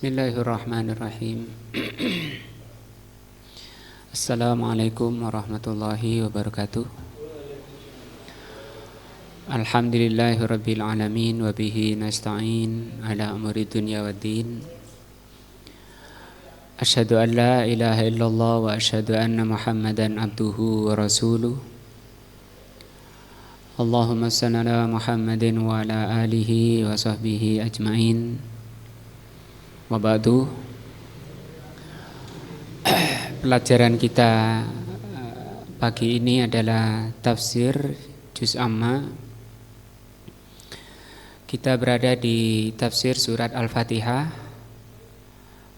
Bismillahirrahmanirrahim. Assalamualaikum warahmatullahi wabarakatuh. Alhamdulillahirabbil alamin wa bihi nasta'in ala umuri dunya waddin. Asyhadu an la ilaha illallah wa asyhadu anna Muhammadan abduhu wa rasuluh. Allahumma shalli ala Muhammadin wa ala alihi wa sahbihi ajmain. Wa ba'du. Pelajaran kita pagi ini adalah tafsir juz amma. Kita berada di tafsir surat Al-Fatihah.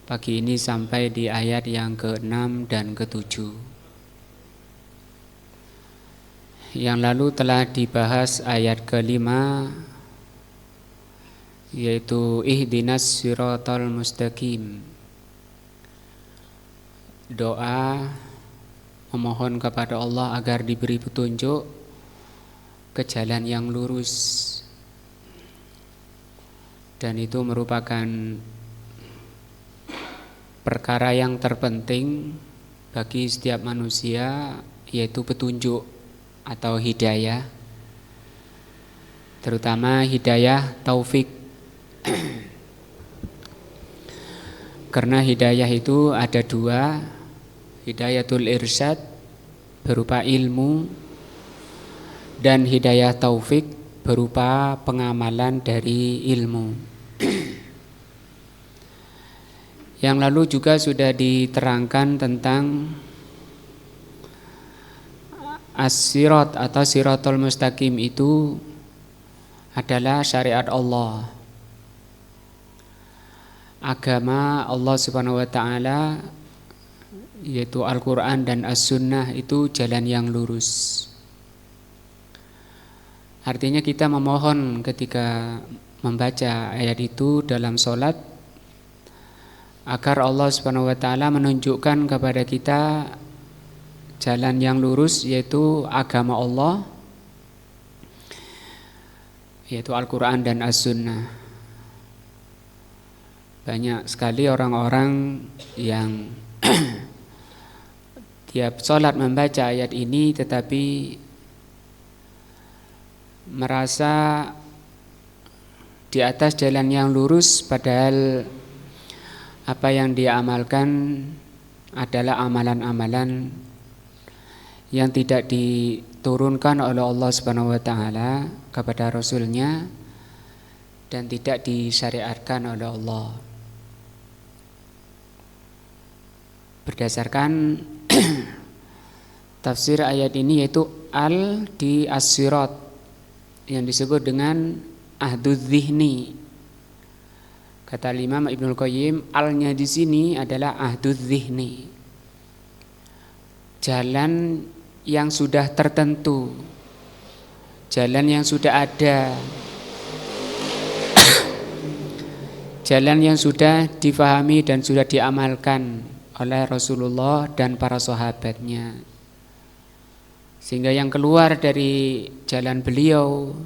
Pagi ini sampai di ayat yang ke-6 dan ke-7. Yang lalu telah dibahas ayat ke-5, yaitu ihdinas siratal mustaqim. Doa memohon kepada Allah agar diberi petunjuk ke jalan yang lurus. Dan itu merupakan perkara yang terpenting bagi setiap manusia, yaitu petunjuk atau hidayah, terutama hidayah taufik. Karena hidayah itu ada dua, hidayatul irsyad berupa ilmu, dan hidayah taufik berupa pengamalan dari ilmu. Yang lalu juga sudah diterangkan tentang as-sirat atau siratul mustaqim itu adalah syariat Allah, agama Allah Subhanahu wa ta'ala, yaitu Al-Quran dan As-Sunnah, itu jalan yang lurus. Artinya kita memohon ketika membaca ayat itu dalam sholat agar Allah Subhanahu wa ta'ala menunjukkan kepada kita jalan yang lurus, yaitu agama Allah, yaitu Al-Quran dan As-Sunnah. Banyak sekali orang-orang yang tiap sholat membaca ayat ini tetapi merasa di atas jalan yang lurus, padahal apa yang dia amalkan adalah amalan-amalan yang tidak diturunkan oleh Allah Subhanahu wa ta'ala kepada Rasulnya dan tidak disyariatkan oleh Allah. Berdasarkan tafsir ayat ini, yaitu al di as-sirat yang disebut dengan ahdudz zihni. Kata Imam Ibnul Qayyim, alnya di sini adalah ahdudz zihni, jalan yang sudah tertentu, jalan yang sudah ada, jalan yang sudah difahami dan sudah diamalkan oleh Rasulullah dan para sahabatnya. Sehingga yang keluar dari jalan beliau,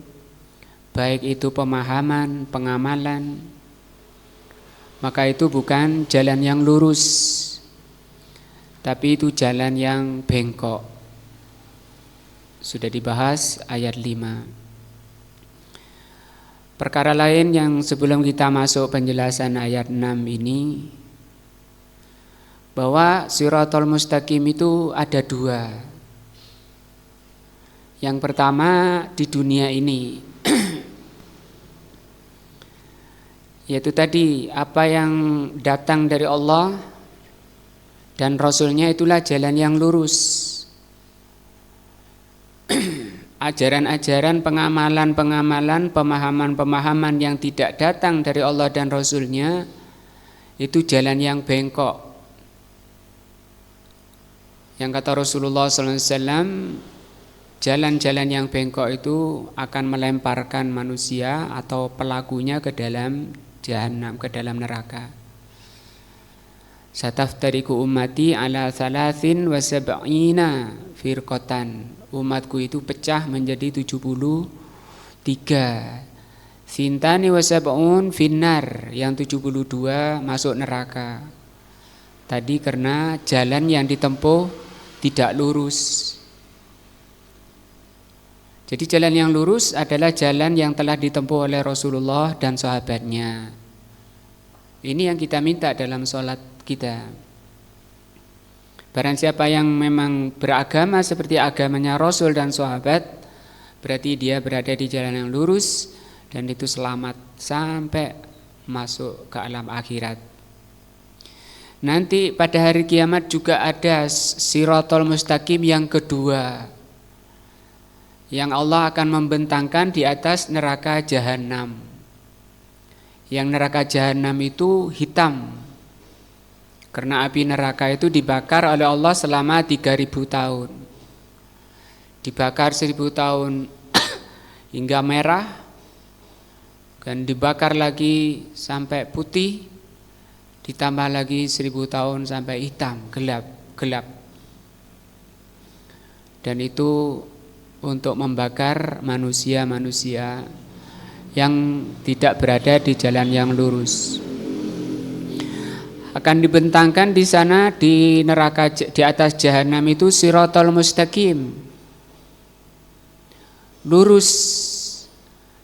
baik itu pemahaman, pengamalan, maka itu bukan jalan yang lurus, tapi itu jalan yang bengkok. Sudah dibahas ayat 5. Perkara lain yang sebelum kita masuk penjelasan ayat 6 ini, bahwa siratul mustaqim itu ada dua. Yang pertama di dunia ini, yaitu tadi apa yang datang dari Allah dan Rasulnya, itulah jalan yang lurus. Ajaran-ajaran, pengamalan-pengamalan, pemahaman-pemahaman yang tidak datang dari Allah dan Rasulnya, itu jalan yang bengkok. Yang kata Rasulullah SAW, jalan-jalan yang bengkok itu akan melemparkan manusia atau pelakunya ke dalam jahannam, ke dalam neraka. Sataftariku ummati ala 73 firqatan. Umatku itu pecah menjadi 73 Thintani wa sab'un finnar, yang 72 masuk neraka. Tadi karena jalan yang ditempuh tidak lurus. Jadi jalan yang lurus adalah jalan yang telah ditempuh oleh Rasulullah dan sahabatnya. Ini yang kita minta dalam sholat kita. Barang siapa yang memang beragama seperti agamanya Rasul dan sahabat, berarti dia berada di jalan yang lurus dan itu selamat sampai masuk ke alam akhirat. Nanti pada hari kiamat juga ada Siratal Mustaqim yang kedua, yang Allah akan membentangkan di atas neraka Jahanam. Yang neraka Jahanam itu hitam, karena api neraka itu dibakar oleh Allah selama 3000 tahun. Dibakar 1000 tahun hingga merah, dan dibakar lagi sampai putih, ditambah lagi 1000 tahun sampai hitam, gelap. Dan itu untuk membakar manusia-manusia yang tidak berada di jalan yang lurus. Akan dibentangkan di sana di neraka, di atas Jahanam itu Siratal Mustaqim, lurus,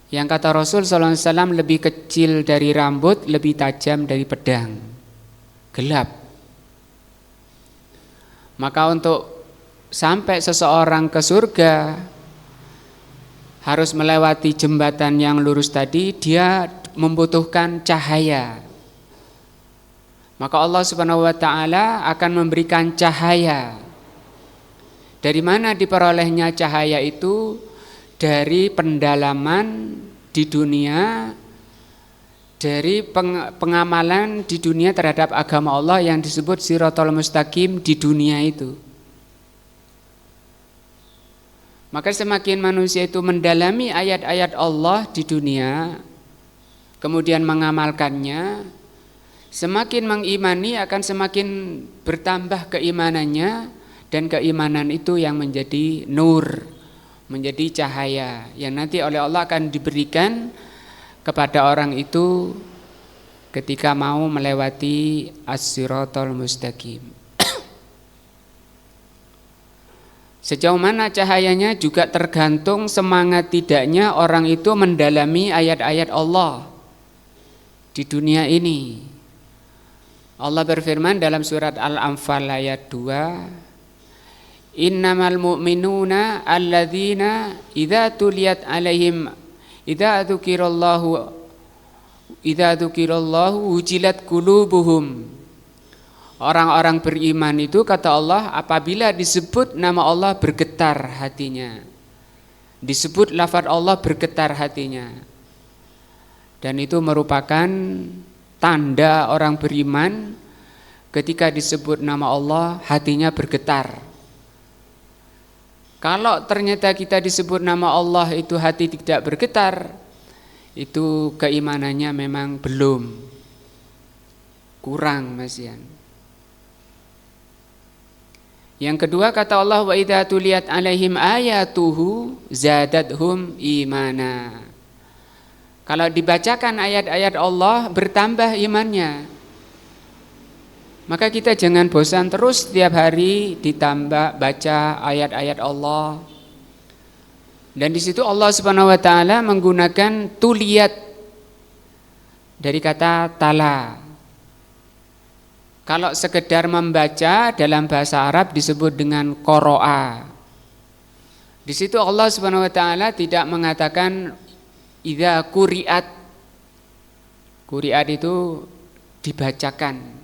yang kata Rasul SAW lebih kecil dari rambut, lebih tajam dari pedang, gelap. Maka untuk sampai seseorang ke surga harus melewati jembatan yang lurus tadi, dia membutuhkan cahaya. Maka Allah Subhanahu wa taala akan memberikan cahaya. Dari mana diperolehnya cahaya itu? Dari pendalaman di dunia, dari pengamalan di dunia terhadap agama Allah yang disebut Siratal Mustaqim di dunia itu. Maka semakin manusia itu mendalami ayat-ayat Allah di dunia, kemudian mengamalkannya, semakin mengimani akan semakin bertambah keimanannya, dan keimanan itu yang menjadi nur, menjadi cahaya yang nanti oleh Allah akan diberikan kepada orang itu ketika mau melewati As-Siratal Mustaqim. Sejauh mana cahayanya juga tergantung semangat tidaknya orang itu mendalami ayat-ayat Allah di dunia ini. Allah berfirman dalam surat Al-Anfal ayat 2, Innamal mu'minuna alladzina idza tuliyat alaihim idza dzukirallahu wujilat qulubuhum. Orang-orang beriman itu kata Allah apabila disebut nama Allah bergetar hatinya. Disebut lafaz Allah bergetar hatinya. Dan itu merupakan tanda orang beriman ketika disebut nama Allah hatinya bergetar. Kalau ternyata kita disebut nama Allah itu hati tidak bergetar, itu keimanannya memang belum, kurang masihan. Yang kedua kata Allah wa idza tuliyat alaihim ayatuhu zadathum imana. Kalau dibacakan ayat-ayat Allah bertambah imannya. Maka kita jangan bosan terus setiap hari ditambah baca ayat-ayat Allah. Dan di situ Allah Subhanahu wa taala menggunakan tuliyat dari kata tala. Kalau sekedar membaca dalam bahasa Arab disebut dengan qoro'a. Di situ Allah Subhanahu wa taala tidak mengatakan idza quri'at. Quri'at itu dibacakan.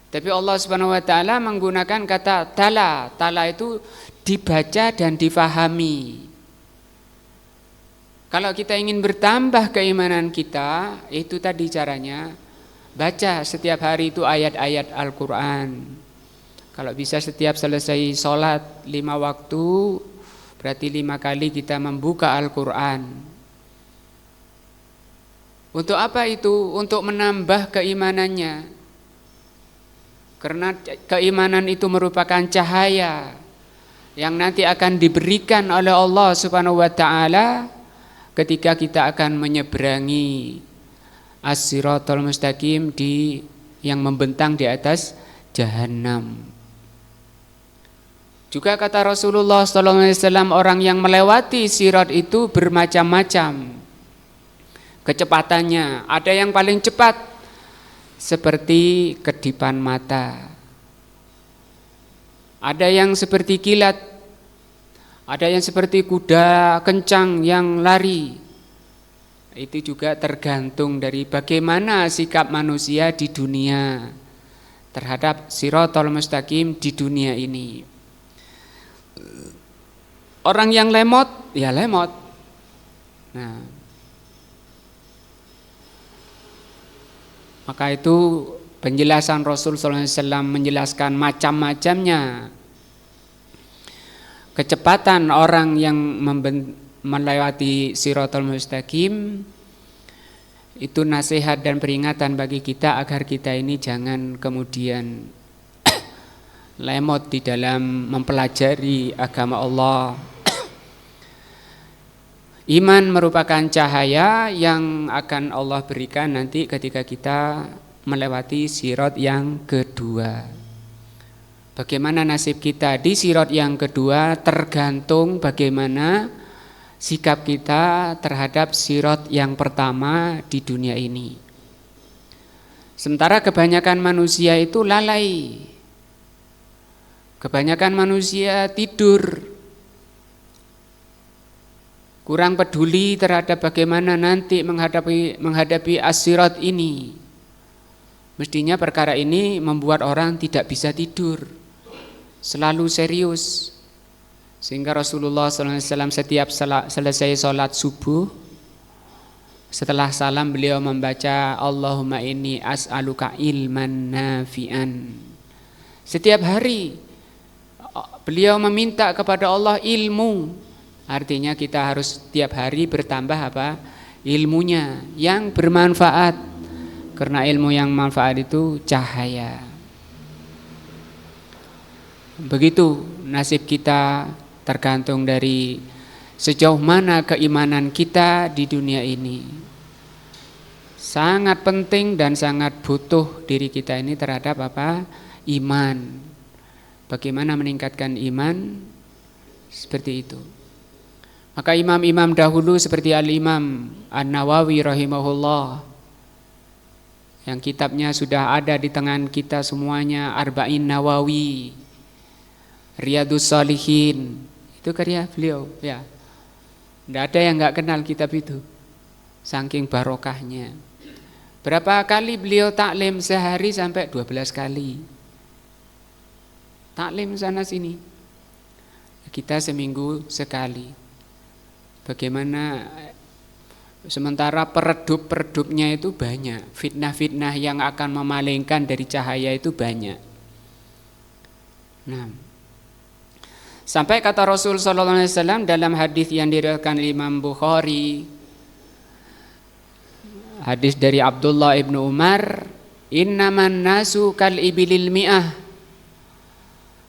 Tapi Allah Subhanahu wa taala menggunakan kata tala. Tala itu dibaca dan difahami. Kalau kita ingin bertambah keimanan kita, itu tadi caranya baca setiap hari itu ayat-ayat Al-Qur'an. Kalau bisa setiap selesai sholat 5 waktu, berarti 5 kali kita membuka Al-Qur'an. Untuk apa itu? Untuk menambah keimanannya. Karena keimanan itu merupakan cahaya yang nanti akan diberikan oleh Allah Subhanahu wa taala ketika kita akan menyeberangi as-siratal mustaqim yang membentang di atas jahanam. Juga kata Rasulullah SAW, orang yang melewati sirat itu bermacam-macam kecepatannya. Ada yang paling cepat seperti kedipan mata, ada yang seperti kilat, ada yang seperti kuda kencang yang lari. Itu juga tergantung dari bagaimana sikap manusia di dunia terhadap siratal mustaqim di dunia ini. Orang yang lemot, ya lemot. Nah, maka itu penjelasan Rasul SAW menjelaskan macam-macamnya kecepatan orang yang melewati siratal mustaqim. Itu nasihat dan peringatan bagi kita agar kita ini jangan kemudian lemot di dalam mempelajari agama Allah. Iman merupakan cahaya yang akan Allah berikan nanti ketika kita melewati sirat yang kedua. Bagaimana nasib kita di sirat yang kedua tergantung bagaimana sikap kita terhadap sirat yang pertama di dunia ini. Sementara kebanyakan manusia itu lalai, kebanyakan manusia tidur, kurang peduli terhadap bagaimana nanti menghadapi as-sirat ini. Mestinya perkara ini membuat orang tidak bisa tidur, selalu serius. Sehingga Rasulullah SAW setiap selesai sholat subuh, setelah salam beliau membaca Allahumma inni as'aluka ilman nafi'an. Setiap hari beliau meminta kepada Allah ilmu. Artinya kita harus setiap hari bertambah apa? Ilmunya yang bermanfaat. Karena ilmu yang manfaat itu cahaya. Begitu nasib kita tergantung dari sejauh mana keimanan kita di dunia ini. Sangat penting dan sangat butuh diri kita ini terhadap apa? Iman. Bagaimana meningkatkan iman? Seperti itu. Maka imam-imam dahulu seperti Al-Imam An-Nawawi rahimahullah, yang kitabnya sudah ada di tangan kita semuanya, Arba'in Nawawi, Riyadhus Shalihin, itu karya beliau ya. Tidak ada yang nggak kenal kitab itu, saking barokahnya. Berapa kali beliau taklim sehari? Sampai 12 kali taklim sana sini. Kita seminggu sekali. Bagaimana sementara peredup-peredupnya itu banyak, fitnah-fitnah yang akan memalingkan dari cahaya itu banyak. Nah, sampai kata Rasul SAW dalam hadis yang diriwayatkan Imam Bukhari, hadis dari Abdullah ibnu Umar, innaman nasu kal ibilil mi'ah.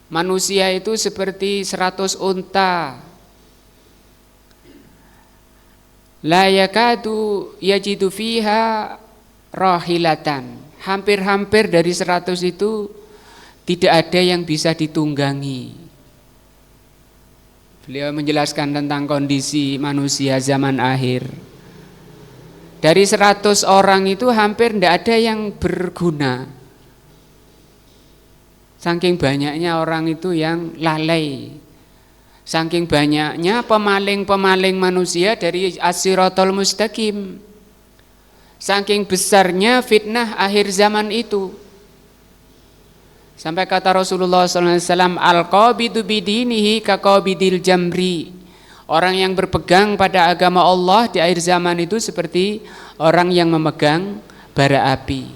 Manusia itu seperti 100 unta. La yakadu yajidu fiha rahilatan. Hampir-hampir dari 100 itu tidak ada yang bisa ditunggangi. Beliau menjelaskan tentang kondisi manusia zaman akhir. Dari 100 orang itu hampir tidak ada yang berguna. Saking banyaknya orang itu yang lalai. Saking banyaknya pemaling-pemaling manusia dari as-siratal mustaqim. Saking besarnya fitnah akhir zaman itu. Sampai kata Rasulullah SAW, al-qabidu bidinihi kaqabidil jamri. Orang yang berpegang pada agama Allah di akhir zaman itu seperti orang yang memegang bara api.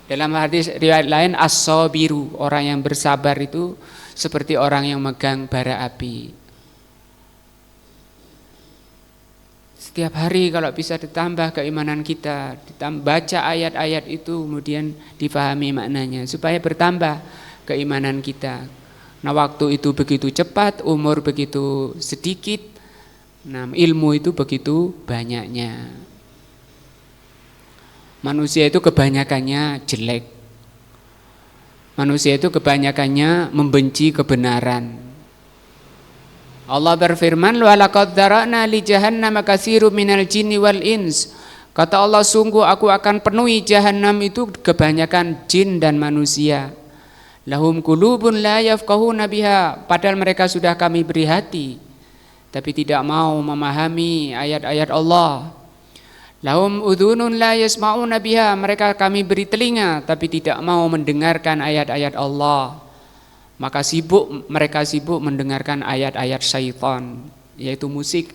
Dalam hadis riwayat lain, as-sabiru, orang yang bersabar itu seperti orang yang megang bara api. Setiap hari kalau bisa ditambah keimanan kita, baca ayat-ayat itu kemudian difahami maknanya supaya bertambah keimanan kita. Nah, waktu itu begitu cepat, umur begitu sedikit. Nah, ilmu itu begitu banyaknya. Manusia itu kebanyakannya jelek. Manusia itu kebanyakannya membenci kebenaran. Allah berfirman, "Wa laqad dzara'na li jahannam katsirun minal jinni wal ins." Kata Allah, sungguh aku akan penuhi jahanam itu kebanyakan jin dan manusia. Lahum qulubun la yafqahuna biha, padahal mereka sudah kami beri hati tapi tidak mau memahami ayat-ayat Allah. Lahum udhunun la yasma'una biha, mereka kami beri telinga tapi tidak mau mendengarkan ayat-ayat Allah. Maka mereka sibuk mendengarkan ayat-ayat syaitan, yaitu musik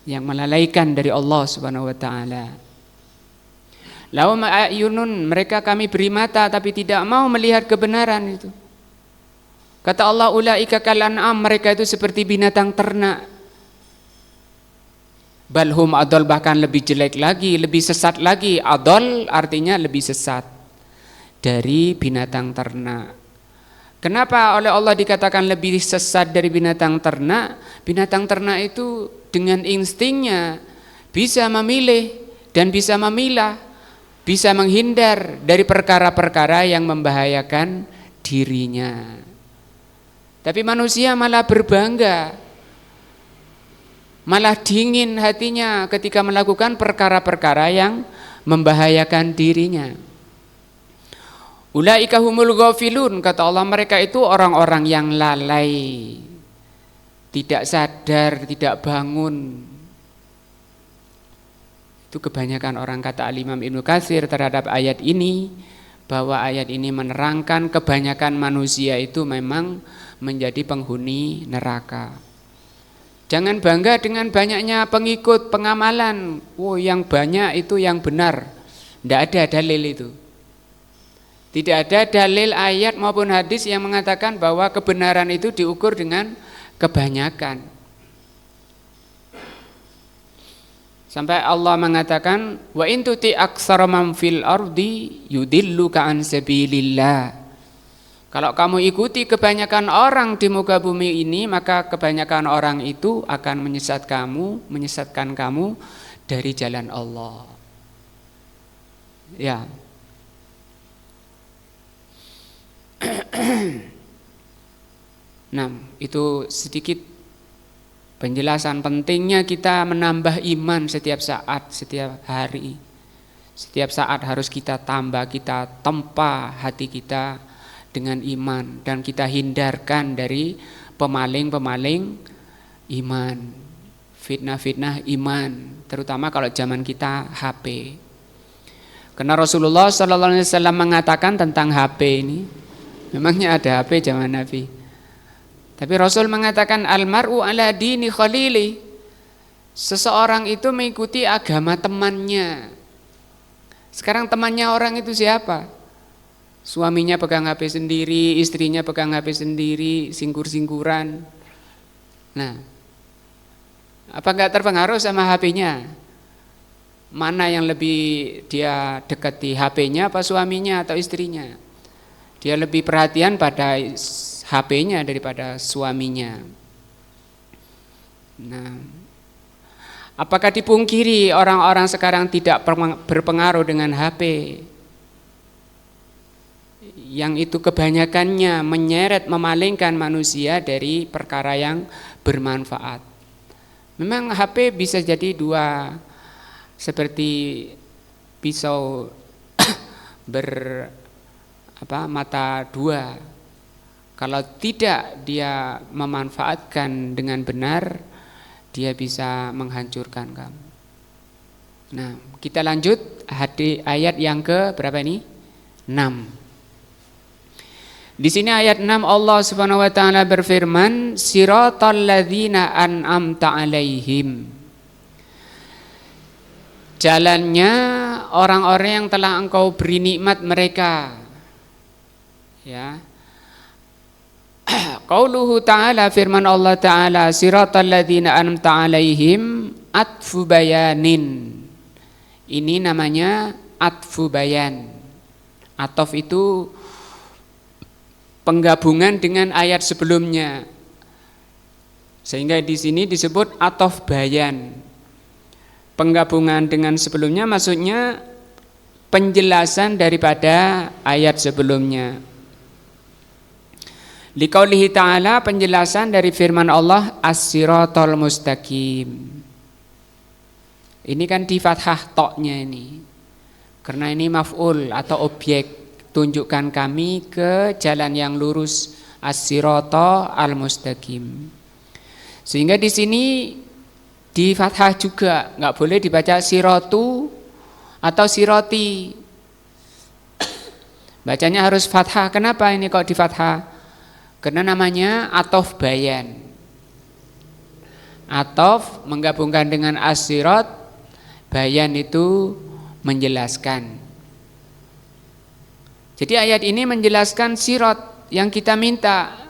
yang melalaikan dari Allah Subhanahu wa taala. Lahum a'yunun, mereka kami beri mata tapi tidak mau melihat kebenaran itu. Kata Allah, ulaika kal an'am, mereka itu seperti binatang ternak. Balhum adol, bahkan lebih jelek lagi, lebih sesat lagi. Adol artinya lebih sesat dari binatang ternak. Kenapa oleh Allah dikatakan lebih sesat dari binatang ternak? Binatang ternak itu dengan instingnya bisa memilih dan bisa memilah, bisa menghindar dari perkara-perkara yang membahayakan dirinya. Tapi manusia malah berbangga, malah dingin hatinya ketika melakukan perkara-perkara yang membahayakan dirinya. Ulaika humul ghafilun, kata Allah, mereka itu orang-orang yang lalai, tidak sadar, tidak bangun. Itu kebanyakan orang, kata Al-Imam Ibnu Katsir terhadap ayat ini, bahwa ayat ini menerangkan kebanyakan manusia itu memang menjadi penghuni neraka. Jangan bangga dengan banyaknya pengikut pengamalan. Yang banyak itu yang benar. Tidak ada dalil itu. Tidak ada dalil ayat maupun hadis yang mengatakan bahwa kebenaran itu diukur dengan kebanyakan. Sampai Allah mengatakan, wa in tuti aktsara man fil ardi yudilluka an sabilillah. Kalau kamu ikuti kebanyakan orang di muka bumi ini, maka kebanyakan orang itu akan menyesatkan kamu dari jalan Allah. Ya. Nah, itu sedikit penjelasan pentingnya kita menambah iman setiap saat, setiap hari. Setiap saat harus kita tambah, kita tempa hati kita dengan iman, dan kita hindarkan dari pemaling-pemaling iman, fitnah-fitnah iman, terutama kalau zaman kita HP. Karena Rasulullah SAW mengatakan tentang HP ini, memangnya ada HP zaman Nabi, tapi Rasul mengatakan almar'u ala dini khalili, seseorang itu mengikuti agama temannya. Sekarang temannya orang itu siapa? Suaminya pegang HP sendiri, istrinya pegang HP sendiri, singkur-singkuran. Nah, apa enggak terpengaruh sama HP-nya? Mana yang lebih dia dekati, HP-nya apa suaminya atau istrinya? Dia lebih perhatian pada HP-nya daripada suaminya. Nah, apakah dipungkiri orang-orang sekarang tidak berpengaruh dengan HP? Yang itu kebanyakannya menyeret, memalingkan manusia dari perkara yang bermanfaat. Memang HP bisa jadi dua, seperti pisau mata dua. Kalau tidak dia memanfaatkan dengan benar, dia bisa menghancurkan kamu. Nah, kita lanjut ayat yang ke berapa ini? 6. Di sini ayat 6 Allah Subhanahu wa taala berfirman, siratal ladzina an'amta 'alaihim. Jalannya orang-orang yang telah Engkau beri nikmat mereka. Ya. Qauluhu ta'ala, firman Allah taala, siratal ladzina an'amta 'alaihim atfu bayanin. Ini namanya atfu bayan. Ataf itu penggabungan dengan ayat sebelumnya. Sehingga di sini disebut atof bayan. Penggabungan dengan sebelumnya maksudnya penjelasan daripada ayat sebelumnya. Liqaulihi ta'ala, penjelasan dari firman Allah as-siratal mustaqim. Ini kan di fathah toknya ini. Karena ini maf'ul atau objek, tunjukkan kami ke jalan yang lurus, as-siratal mustaqim. Sehingga di sini di fathah juga, enggak boleh dibaca siratu atau siroti. Bacanya harus fathah. Kenapa ini kok di fathah? Karena namanya atof bayan. Atof menggabungkan dengan as-sirat, bayan itu menjelaskan. Jadi ayat ini menjelaskan sirat yang kita minta.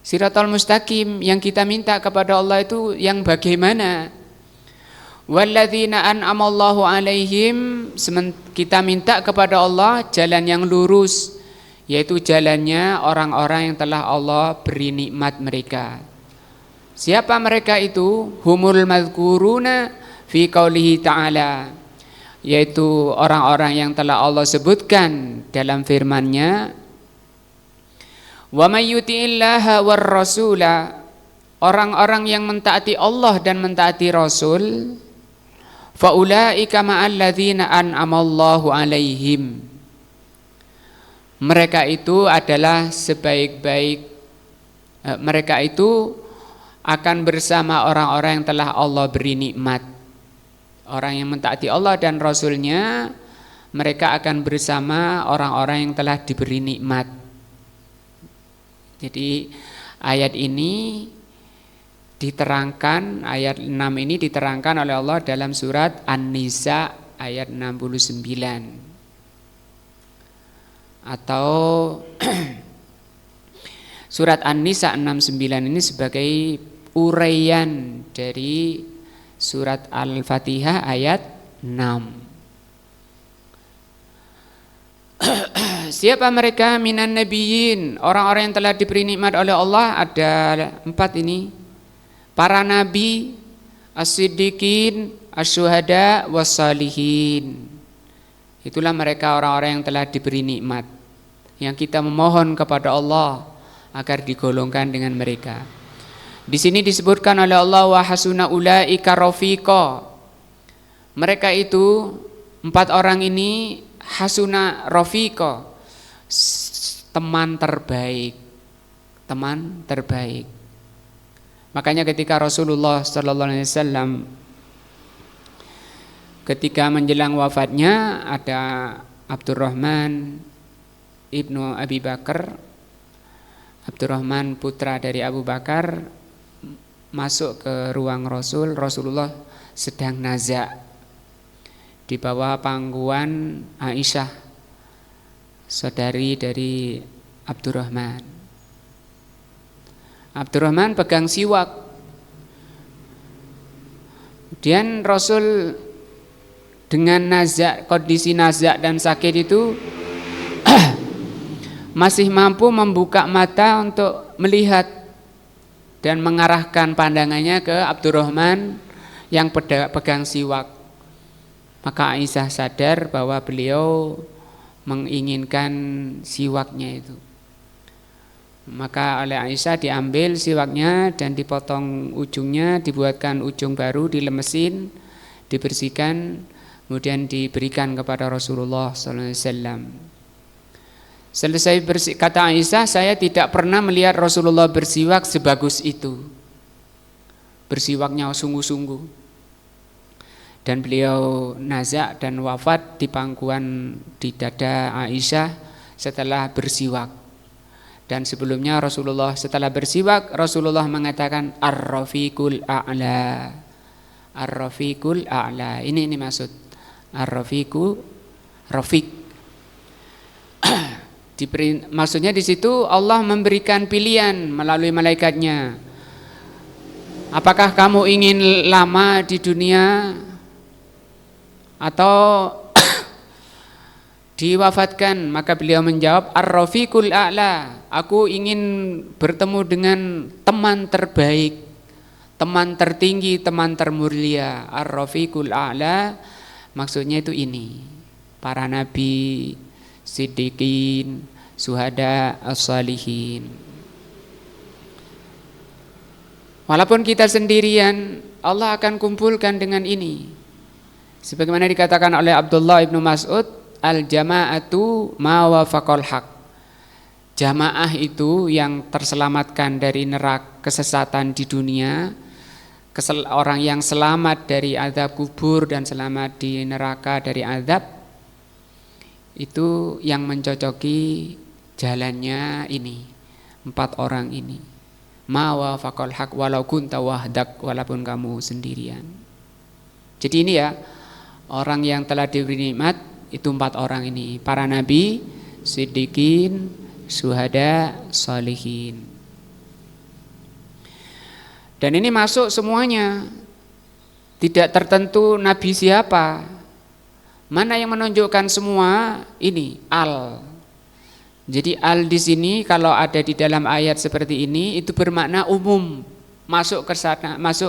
Siratal mustaqim yang kita minta kepada Allah itu yang bagaimana? Walladzina an'amallahu alaihim, kita minta kepada Allah jalan yang lurus, yaitu jalannya orang-orang yang telah Allah beri nikmat mereka. Siapa mereka itu? Humul madhkuruna fi qaulihi ta'ala, yaitu orang-orang yang telah Allah sebutkan dalam firman-Nya, wa may yuti'illaha war rasula, orang-orang yang mentaati Allah dan mentaati Rasul, fa ulaika ma'al ladzina an'amallahu alaihim, mereka itu adalah sebaik-baik, mereka itu akan bersama orang-orang yang telah Allah beri nikmat. Orang yang mentaati Allah dan Rasulnya, mereka akan bersama orang-orang yang telah diberi nikmat. Jadi ayat ini diterangkan, ayat 6 ini diterangkan oleh Allah dalam surat An-Nisa ayat 69. Atau surat An-Nisa 69 ini sebagai uraian dari surat Al-Fatihah ayat 6. Siapa mereka? Minan nabiyyin, orang-orang yang telah diberi nikmat oleh Allah. Ada 4 ini: para nabi, as-siddiqin, asy-syuhada, was-salihin. Itulah mereka orang-orang yang telah diberi nikmat, yang kita memohon kepada Allah agar digolongkan dengan mereka. Di sini disebutkan oleh Allah wa hasuna ulaika rafiqa. Mereka itu 4 orang ini hasuna rafiqa, teman terbaik. Teman terbaik. Makanya ketika Rasulullah sallallahu alaihi wasallam ketika menjelang wafatnya, ada Abdurrahman ibnu Abi Bakar, Abdurrahman putra dari Abu Bakar, masuk ke ruang Rasulullah sedang naza di bawah pangkuan Aisyah, saudari dari Abdurrahman. Abdurrahman pegang siwak. Kemudian Rasul dengan nazak, kondisi nazak dan sakit itu masih mampu membuka mata untuk melihat dan mengarahkan pandangannya ke Abdurrahman yang pegang siwak. Maka Aisyah sadar bahwa beliau menginginkan siwaknya itu. Maka oleh Aisyah diambil siwaknya dan dipotong ujungnya, dibuatkan ujung baru, dilemesin, dibersihkan, kemudian diberikan kepada Rasulullah SAW. Selesai bersih, kata Aisyah, saya tidak pernah melihat Rasulullah bersiwak sebagus itu. Bersiwaknya sungguh-sungguh. Dan beliau nazak dan wafat di pangkuan di dada Aisyah setelah bersiwak. Dan sebelumnya Rasulullah setelah bersiwak, Rasulullah mengatakan ar-rafiqul a'la. Ar-rafiqul a'la. Ini maksud ar-rafiqu, rafiq. Maksudnya di situ Allah memberikan pilihan melalui malaikatnya. Apakah kamu ingin lama di dunia atau Diwafatkan, maka beliau menjawab, Ar-Rafiqul A'la, aku ingin bertemu dengan teman terbaik, teman tertinggi, teman termulia. Ar-Rafiqul A'la maksudnya itu ini, para nabi, siddiqin, syuhada, as-salihin. Walaupun kita sendirian, Allah akan kumpulkan dengan ini. Sebagaimana dikatakan oleh Abdullah ibnu Mas'ud, al-jama'atu ma wafaqal haq. Jamaah itu yang terselamatkan dari neraka kesesatan di dunia, orang yang selamat dari azab kubur dan selamat di neraka dari azab, itu yang mencocoki jalannya ini, 4 orang ini. Ma wafaqal haq walau kunta wahdak, walaupun kamu sendirian. Jadi ini ya, orang yang telah diberi nikmat itu 4 orang ini, para nabi, siddiqin, syuhada, sholihin. Dan ini masuk semuanya, tidak tertentu nabi siapa. Mana yang menunjukkan semua ini al. Jadi al di sini kalau ada di dalam ayat seperti ini itu bermakna umum, masuk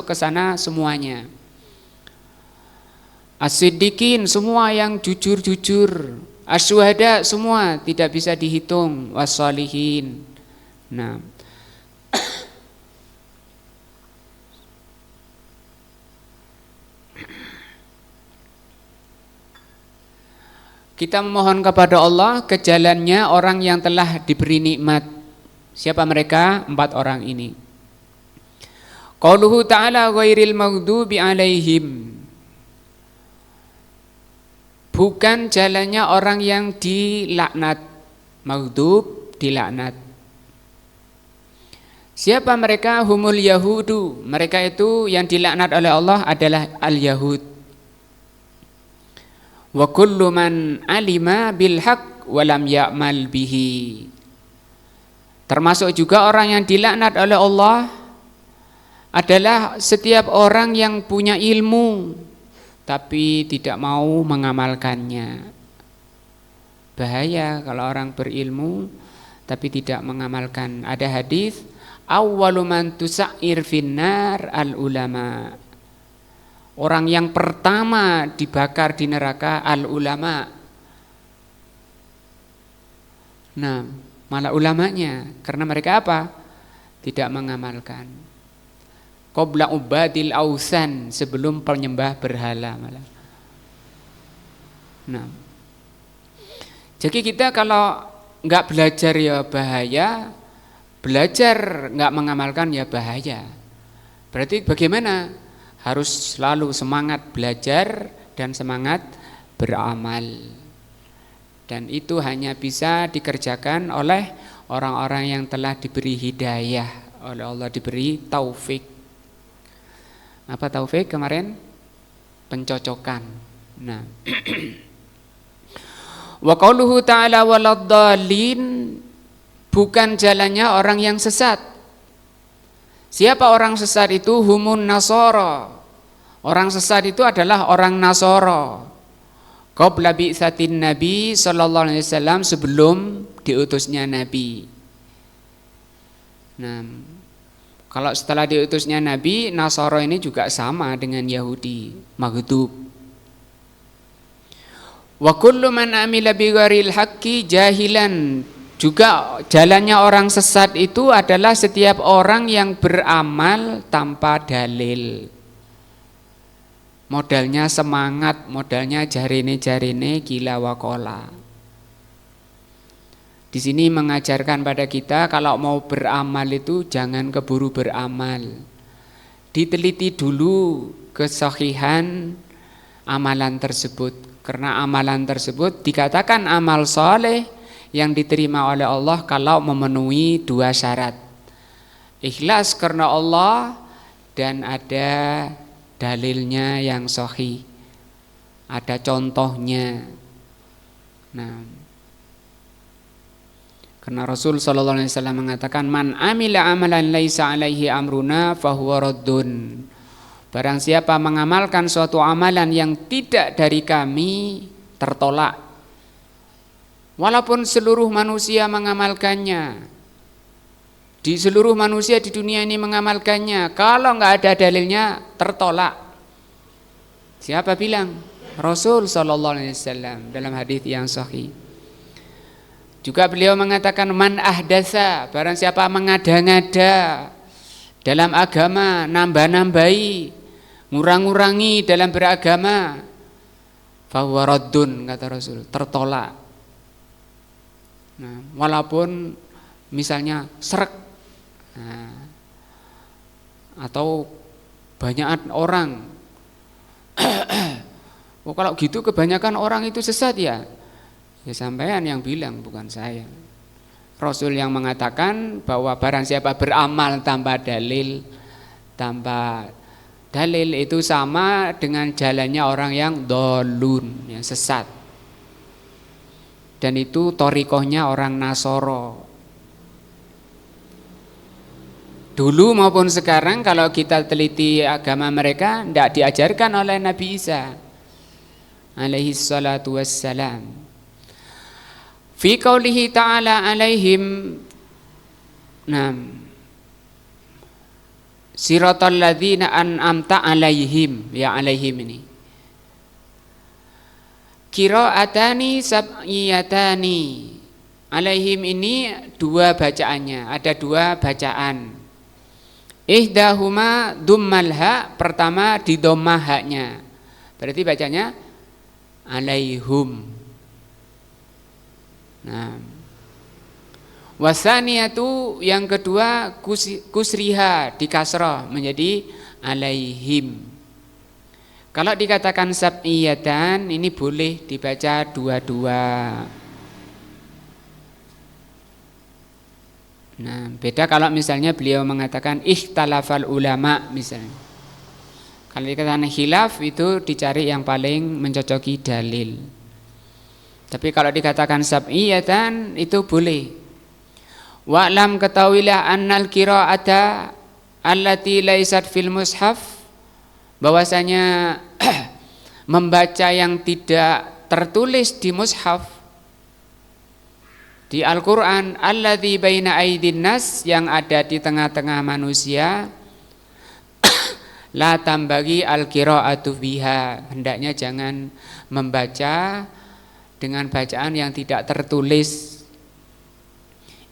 ke sana semuanya. As-siddiqin semua yang jujur-jujur, as-syuhada semua tidak bisa dihitung, was-sholihin. Nah, kita memohon kepada Allah ke jalannya orang yang telah diberi nikmat. Siapa mereka? 4 orang ini. Qauluhu ta'ala ghairil maghdubi alaihim, bukan jalannya orang yang dilaknat. Maghdub, dilaknat. Siapa mereka? Humul yahudu, mereka itu yang dilaknat oleh Allah adalah al-yahud. Wa kullu man alima bil haq wa lam ya'mal bihi, termasuk juga orang yang dilaknat oleh Allah adalah setiap orang yang punya ilmu tapi tidak mau mengamalkannya. Bahaya kalau orang berilmu tapi tidak mengamalkan. Ada hadis, awwalu man tusa'ir finnar al ulama, orang yang pertama dibakar di neraka al ulama. Nah, malah ulamanya, karena mereka apa? Tidak mengamalkan. Qabla ubadil ausan, sebelum penyembah berhala malah. Nah, jadi kita kalau nggak belajar ya bahaya, belajar nggak mengamalkan ya bahaya. Berarti bagaimana? Harus selalu semangat belajar dan semangat beramal. Dan itu hanya bisa dikerjakan oleh orang-orang yang telah diberi hidayah oleh Allah, diberi taufik. Apa taufik kemarin? Pencocokan. Nah, wa qauluhu ta'ala waladdallin, bukan jalannya orang yang sesat. Siapa orang sesat itu? Humun nasara, orang sesat itu adalah orang Nasara. Qabla bi'tsatin Nabi sallallahu alaihi wasallam, sebelum diutusnya Nabi. Nah, kalau setelah diutusnya Nabi, Nasara ini juga sama dengan Yahudi, maghdub. Wa kullu man amila bi ghairil haqqi jahilan, juga jalannya orang sesat itu adalah setiap orang yang beramal tanpa dalil. Modalnya semangat, modalnya jarine-jarine gila wakola. Di sini mengajarkan pada kita kalau mau beramal itu jangan keburu beramal. Diteliti dulu kesahihan amalan tersebut, karena amalan tersebut dikatakan amal soleh yang diterima oleh Allah kalau memenuhi 2 syarat. Ikhlas karena Allah dan ada dalilnya yang sahih, ada contohnya. Nah, karena Rasul sallallahu alaihi wasallam mengatakan, man amila amalan laisa alaihi amruna fahuwa raddun, barang siapa mengamalkan suatu amalan yang tidak dari kami, tertolak. Walaupun seluruh manusia mengamalkannya, di seluruh manusia di dunia ini mengamalkannya, kalau nggak ada dalilnya tertolak. Siapa bilang? Rasul sallallahu alaihi wasallam dalam hadis yang sahih. Juga beliau mengatakan man ahdasa, barang siapa mengada-ngada dalam agama, nambah-nambahi, ngurang-ngurangi dalam beragama, fahuwa raddun, kata Rasul, tertolak. Nah, walaupun misalnya srek, atau banyak orang, oh kalau gitu kebanyakan orang itu sesat ya. Ya sampean yang bilang, bukan saya. Rasul yang mengatakan bahwa barang siapa beramal tanpa dalil itu sama dengan jalannya orang yang dolun, yang sesat. Dan itu thariqahnya orang Nasoro. Dulu maupun sekarang kalau kita teliti agama mereka, tidak diajarkan oleh Nabi Isa alaihi salatu wassalam. Fi qaulihi ta'ala alaihim, siratal ladzina an'amta alaihim, ya alaihim ini. Qiraatani sab'iyatani. Alaihim ini dua bacaannya, ada dua bacaan. Ihdahuma dummal ha, pertama di dhammah haknya. Berarti bacanya alaihum. Nah, wasaniyatu yang kedua kusriha di kasrah menjadi alaihim. Kalau dikatakan sab'iyatan ini boleh dibaca dua-dua. Nah, beda kalau misalnya beliau mengatakan ikhtalafal ulama misalnya. Kalau dikatakan khilaf itu dicari yang paling mencocoki dalil. Tapi kalau dikatakan sab'iyatan itu boleh. Wa'lam, ketahuilah annal qira'ata allati laisat fil mushaf, bahwasanya membaca yang tidak tertulis di mushaf, di Al-Quran, alladzi baina aidin nas, yang ada di tengah-tengah manusia, la tambagi al-qira'atu biha, hendaknya jangan membaca dengan bacaan yang tidak tertulis.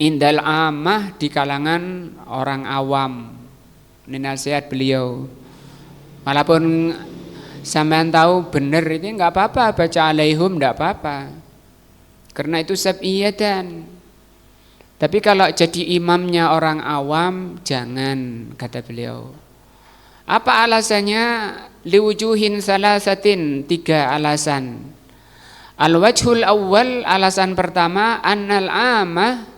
Indal amah, di kalangan orang awam. Ini nasihat beliau. Walaupun sampean tahu benar ini enggak apa-apa baca alaihum, enggak apa-apa. Karena itu sab'iyatan. Tapi kalau jadi imamnya orang awam, jangan, kata beliau. Apa alasannya? Liwujuhin salasatin, 3 alasan. Al-wajhul awal, alasan pertama, annal amah,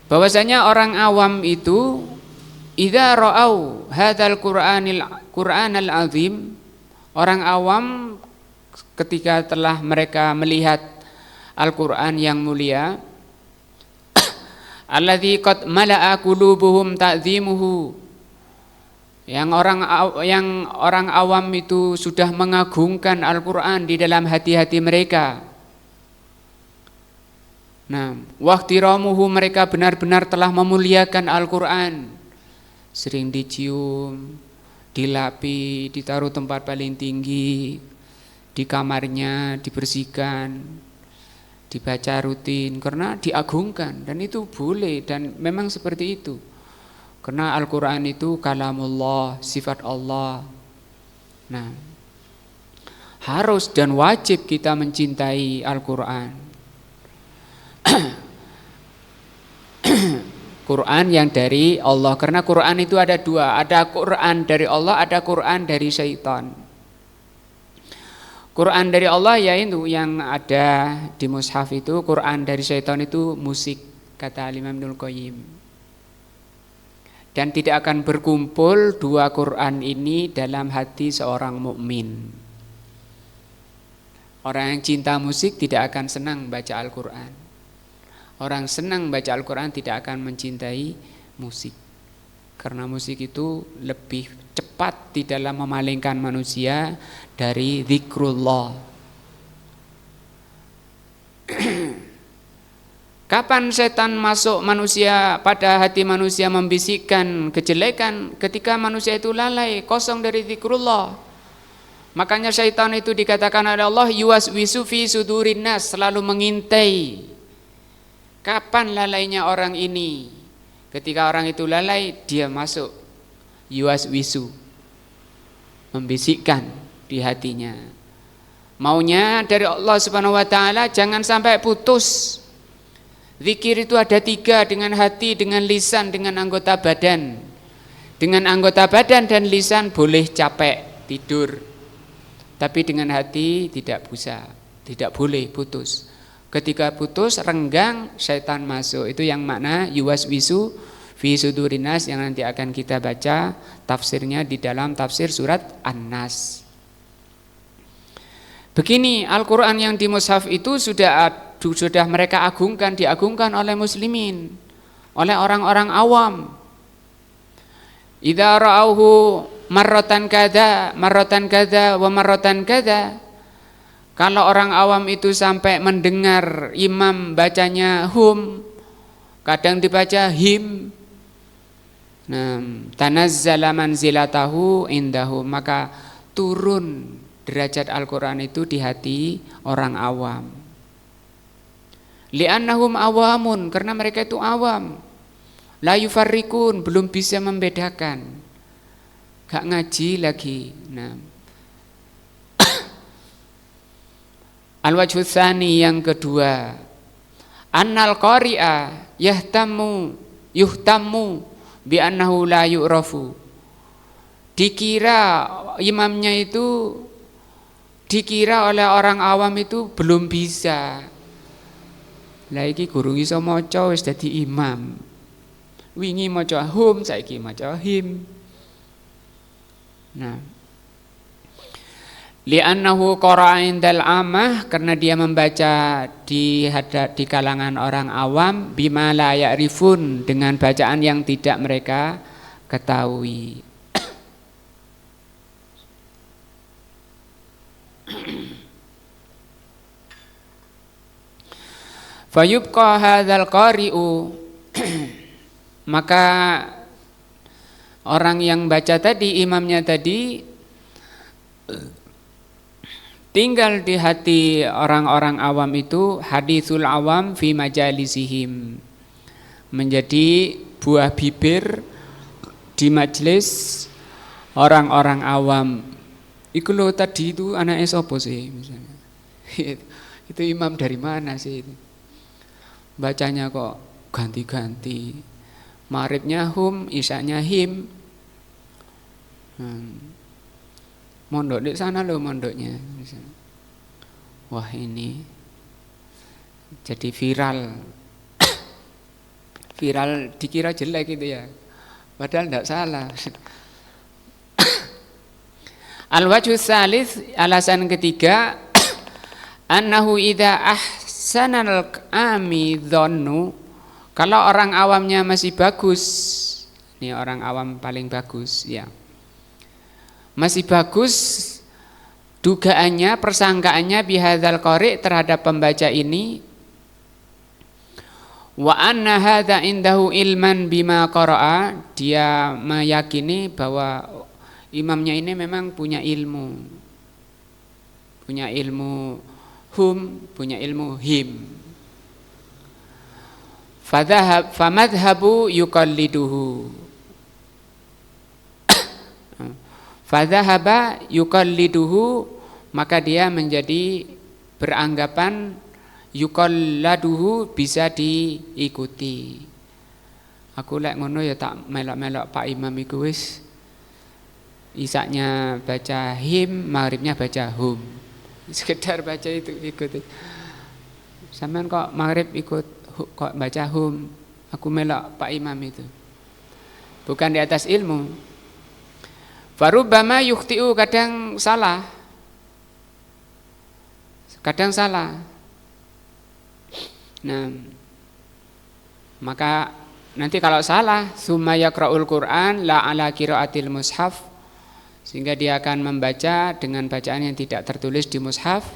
bahwasanya orang awam itu idza ra'au hadzal Qur'anal azim, orang awam ketika telah mereka melihat Al-Qur'an yang mulia, alladzi qad mala'a qulubuhum ta'zimuhu, yang orang awam itu sudah mengagungkan Al-Qur'an di dalam hati-hati mereka. Nah, waqtiramuhu, mereka benar-benar telah memuliakan Al-Qur'an, sering dicium, dilapi, ditaruh tempat paling tinggi, di kamarnya dibersihkan, dibaca rutin karena diagungkan, dan itu boleh dan memang seperti itu. Karena Al-Qur'an itu kalamullah, sifat Allah. Nah, harus dan wajib kita mencintai Al-Qur'an. Quran yang dari Allah, karena Quran itu ada dua, ada Quran dari Allah, ada Quran dari syaitan. Quran dari Allah yaitu yang ada di mushaf itu, Quran dari syaitan itu musik, kata Imam Ibnul Qayyim. Dan tidak akan berkumpul dua Quran ini dalam hati seorang mukmin. Orang yang cinta musik tidak akan senang baca Al-Quran. Orang senang baca Al-Quran tidak akan mencintai musik. Karena musik itu lebih cepat di dalam memalingkan manusia dari zikrullah. Kapan setan masuk manusia, pada hati manusia membisikkan kejelekan? Ketika manusia itu lalai, kosong dari zikrullah. Makanya syaitan itu dikatakan oleh Allah yuwaswisu fi sudurin nas, selalu mengintai kapan lalainya orang ini. Ketika orang itu lalai, dia masuk yuwaswisu, membisikkan di hatinya. Maunya dari Allah Subhanahu wa taala jangan sampai putus. Zikir itu ada 3, dengan hati, dengan lisan, dengan anggota badan. Dengan anggota badan dan lisan boleh capek, tidur. Tapi dengan hati tidak bisa, tidak boleh putus. Ketika putus, renggang, syaitan masuk. Itu yang makna yuwaswisu fi sudurinas yang nanti akan kita baca tafsirnya di dalam tafsir surat An-Nas. Begini, Al-Quran yang di mushaf itu sudah mereka agungkan, diagungkan oleh muslimin, oleh orang-orang awam. Idza ra'auhu marratan kada wa marratan kada. Kalau orang awam itu sampai mendengar imam bacanya hum, kadang dibaca him, tanazzala manzilatahu indahu, maka turun derajat Al-Quran itu di hati orang awam. Li'annahum awamun, karena mereka itu awam. La yufarrikun, belum bisa membedakan. Gak ngaji lagi. Al-wajhu tsani yang kedua, annal qari'a yuhtammu bi annahu la yu'rafu. Dikira imamnya itu, dikira oleh orang awam itu belum bisa. Lah iki guru iso maca wis dadi imam. Wingi maca hum, saiki maca him. Li'annahu qara'a indal amah, karena dia membaca di kalangan orang awam, bima la ya'rifun, dengan bacaan yang tidak mereka ketahui. Fayubqa hadzal qari'u, maka orang yang baca tadi, imamnya tadi, tinggal di hati orang-orang awam itu, haditsul awam fi majalisihim, menjadi buah bibir di majelis orang-orang awam. Iku lo tadi itu anaknya sapa sih misalnya? Itu imam dari mana sih itu? Bacanya kok ganti-ganti, maghribnya hum, isyanya him. Mondok di sana loh mondoknya. Wah ini jadi viral. Viral dikira jelek gitu ya, padahal tidak salah. Al-wajhu tsalits, alasan ketiga, annahu idza ahsanal ami dzannu, kalau orang awamnya masih bagus, ini orang awam paling bagus ya, masih bagus dugaannya, persangkaannya bihadzal qari', terhadap pembaca ini, wa anna hadza indahu ilman bima qara'a, dia meyakini bahwa imamnya ini memang punya ilmu hum, punya ilmu him. Famadhabu yuqalliduhu, fadhahaba yuqalliduhu, maka dia menjadi beranggapan yuqalladuhu, bisa diikuti. Aku lek ngono ya tak melok-melok Pak Imam iku wis isaknya baca him, maghribnya baca hum, sekedar baca itu ikut. Sampean kok maghrib ikut kok baca hum, aku melok Pak Imam itu, bukan di atas ilmu. Farubbama yukhti'u, kadang salah. Nah, maka nanti kalau salah, summa yaqra'ul Qur'an la ala qiraatil mushaf, sehingga dia akan membaca dengan bacaan yang tidak tertulis di mushaf.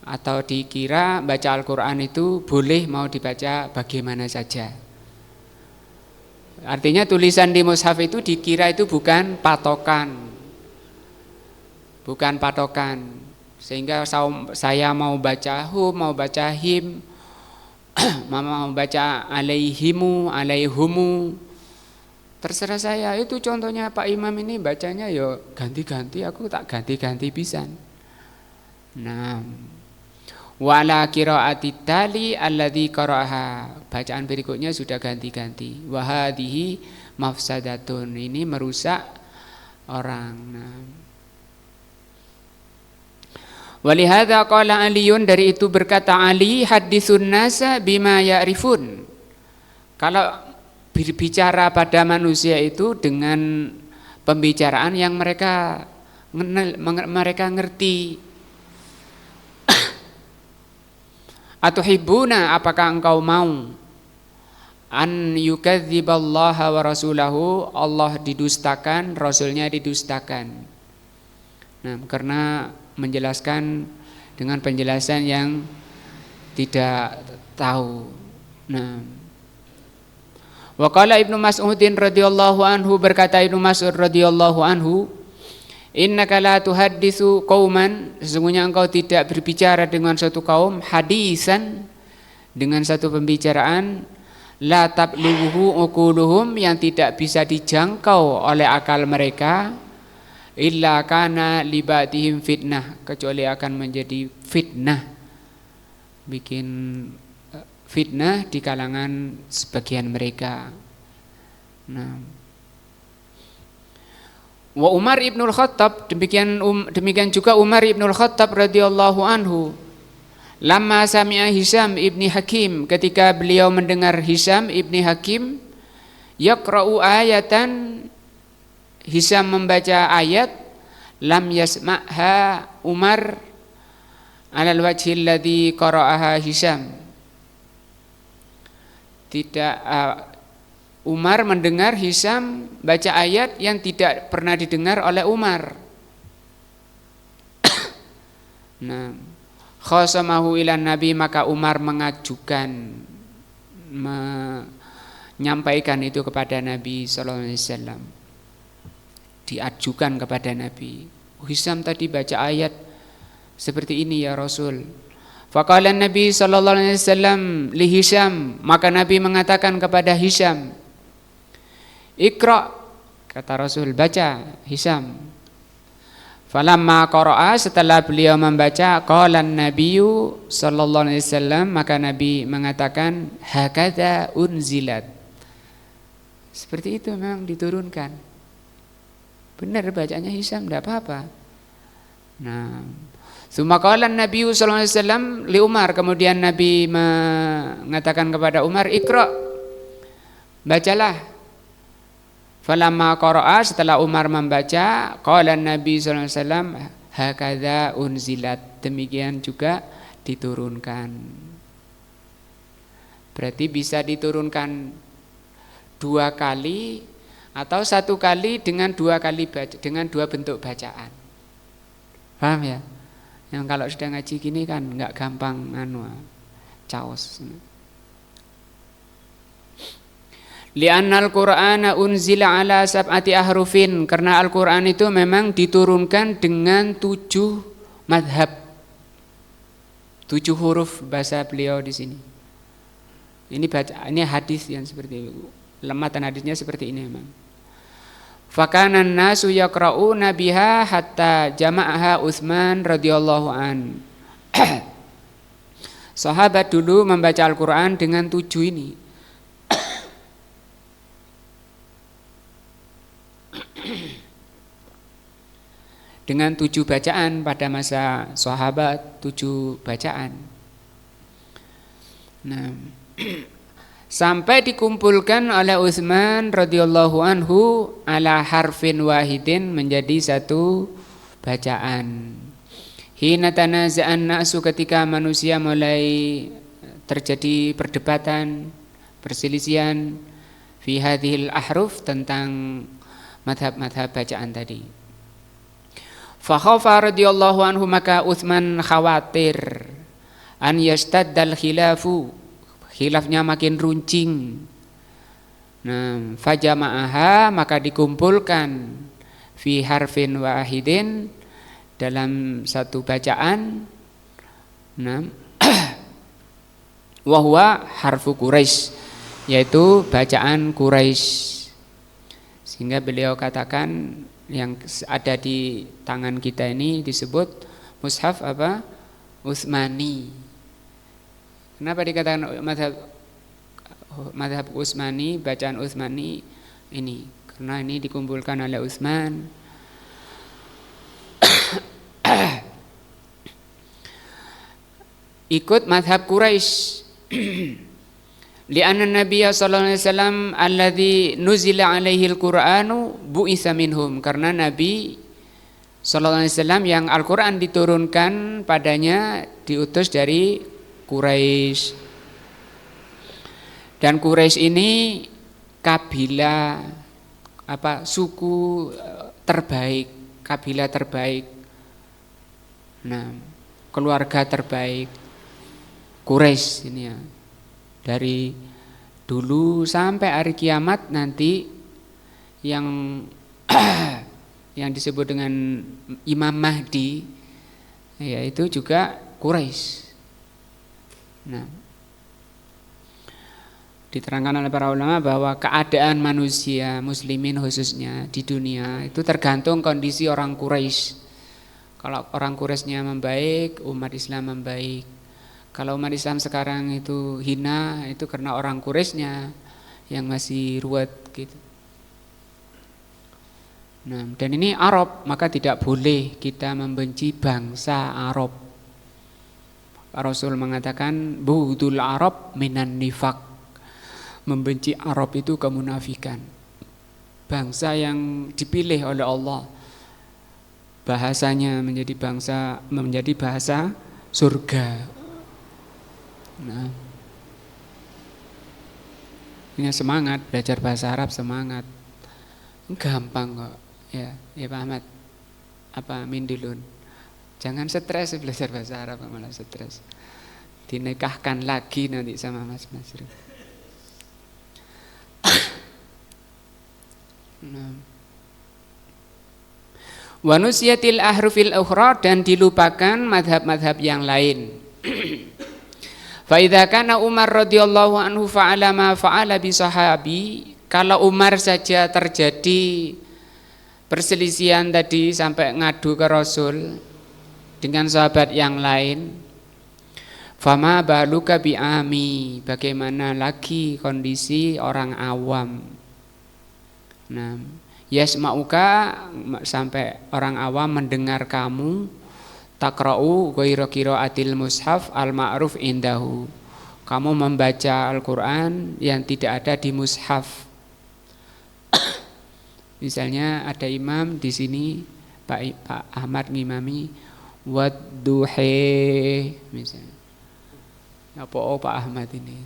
atau dikira baca Al-Quran itu boleh mau dibaca bagaimana saja. Artinya tulisan di mushaf itu dikira itu bukan patokan. Bukan patokan. Sehingga saya mau baca hum, mau baca him, mau baca alaihimu, alaihumu, terserah saya. Itu contohnya Pak Imam ini bacanya ya ganti-ganti, aku tak ganti-ganti pisan. Nah, wala qiraati tali alladzi qara'aha, bacaan berikutnya sudah ganti-ganti. Wa hadhihi mafsadatun, ini merusak orang. Nah, walihadza qala Aliun, dari itu berkata Ali, haditsun nasa bima ya'rifun. Kalau berbicara pada manusia itu dengan pembicaraan yang mereka ngerti. Atuhibbuna, apakah engkau mau an yukadziballaha wa rasulahu, Allah didustakan, rasulnya didustakan. Nah, karena menjelaskan dengan penjelasan yang tidak tahu. Nah, wa qala Ibnu Mas'udin radhiyallahu anhu, berkata Ibnu Mas'ud radhiyallahu anhu, innaka la tuhadditsu qauman, sesungguhnya engkau tidak berbicara dengan suatu kaum, hadisan, dengan satu pembicaraan, la tablughu uquluhum, yang tidak bisa dijangkau oleh akal mereka, illa kana libatihim fitnah, kecuali akan menjadi fitnah, bikin fitnah di kalangan sebagian mereka. Nah, wa Umar ibnul Khattab, demikian juga Umar ibnul Khattab radhiyallahu anhu, lamma sami'a Hisham ibni Hakim, ketika beliau mendengar Hisham ibni Hakim yaqra'u ayatan, Hisham membaca ayat, lam yasma'ha Umar alal wajhil ladzi qara'aha Hisham, tidak Umar mendengar Hisham baca ayat yang tidak pernah didengar oleh Umar. Nah, khasamahu ilan Nabi, maka Umar mengajukan, menyampaikan itu kepada Nabi sallallahu alaihi wasallam. Diajukan kepada Nabi, Hisham tadi baca ayat seperti ini ya Rasul. Faqala Nabi sallallahu alaihi wasallam li Hisham, maka Nabi mengatakan kepada Hisham, Iqra, kata Rasul, baca Hisham. Falamma qara'a, setelah beliau membaca, qala Nabiyyu sallallahu alaihi wasallam, maka Nabi mengatakan, hakadza unzilat, seperti itu memang diturunkan. Benar bacanya Hisham, tidak apa-apa. Nah, summa qala Nabiyyu sallallahu alaihi wasallam li Umar, kemudian Nabi mengatakan kepada Umar, Iqra, bacalah. Falamma qara'a, setelah Umar membaca, qala Nabi sallallahu alaihi wasallam, hakadza unzilat, demikian juga diturunkan. Berarti bisa diturunkan 2 kali atau 1 kali dengan 2 kali dengan 2 bentuk bacaan. Paham ya? Yang kalau sudah ngaji gini kan enggak gampang caos. Li'annal Qur'ana unzila ala sab'ati ahrufin, karena Al-Qur'an itu memang diturunkan dengan 7 madhab, 7 huruf bahasa beliau di sini. Ini hadis yang seperti itu. Lematan hadisnya seperti ini memang. Fakanan nasu yaqra'una biha hatta jama'aha Utsman radhiyallahu an. Sahabat dulu membaca Al-Qur'an dengan 7 ini. Dengan 7 bacaan pada masa sahabat, 7 bacaan. Nah, sampai dikumpulkan oleh Utsman radhiyallahu anhu ala harfin wahidin, menjadi 1 bacaan. Hina tanaza'an nasu, ketika manusia mulai terjadi perdebatan, perselisihan fi hadhil ahruf, tentang madhab-madhab bacaan tadi. Fa khafa radhiyallahu anhu, maka Utsman khawatir an yastaddal khilafu, khilafnya makin runcing. Nah, fajama'aha, maka dikumpulkan fi harfin wahidin, dalam satu bacaan. Nah, wa huwa harfu Quraisy, yaitu bacaan Quraisy. Sehingga beliau katakan yang ada di tangan kita ini disebut mushaf apa? Utsmani. Kenapa dikatakan mazhab Utsmani, bacaan Utsmani ini? Karena ini dikumpulkan oleh Utsman. Ikut mazhab Quraisy. Li'anna Nabiyya sallallahu alaihi wasallam alladzi nuzila alaihi al-Qur'anu bu'itsa minhum, karena Nabi sallallahu alaihi wasallam yang Al-Qur'an diturunkan padanya diutus dari Quraisy. Dan Quraisy ini kabilah suku terbaik, kabilah terbaik. Nah, keluarga terbaik Quraisy ini ya. Dari dulu sampai hari kiamat nanti yang yang disebut dengan Imam Mahdi, yaitu juga Quraisy. Nah, diterangkan oleh para ulama bahwa keadaan manusia muslimin khususnya di dunia itu tergantung kondisi orang Quraisy. Kalau orang Quraisynya membaik, umat Islam membaik. Kalau umat Islam sekarang itu hina, itu karena orang Quraisynya yang masih ruwet gitu. Nah, dan ini Arab, maka tidak boleh kita membenci bangsa Arab. Rasul mengatakan bughdul Arab minan nifaq. Membenci Arab itu kemunafikan. Bangsa yang dipilih oleh Allah, bahasanya menjadi bahasa surga. Nah, ini semangat belajar bahasa Arab, semangat. Gampang kok. Ya Pak Ahmad. Mindulun. Jangan stres belajar bahasa Arab, malah stres. Dinikahkan lagi nanti sama Mas Masri. Nah. Wa nusiyatil ahrufil ukhra, dan dilupakan madhab-madhab yang lain. Fa idza kana Umar radhiyallahu anhu fa'ala ma fa'ala bi sahabi, kalau Umar saja terjadi perselisihan tadi sampai ngadu ke Rasul dengan sahabat yang lain, fama baluka bi ami, bagaimana lagi kondisi orang awam. Nah, yasma'uka, sampai orang awam mendengar kamu, takra'u ghairu qiraatil mushaf al-ma'ruf indahu, kamu membaca Al-Qur'an yang tidak ada di mushaf. Misalnya ada imam di sini, Pak Ahmad ngimami wadduhe misalnya. Apa Pak Ahmad ini?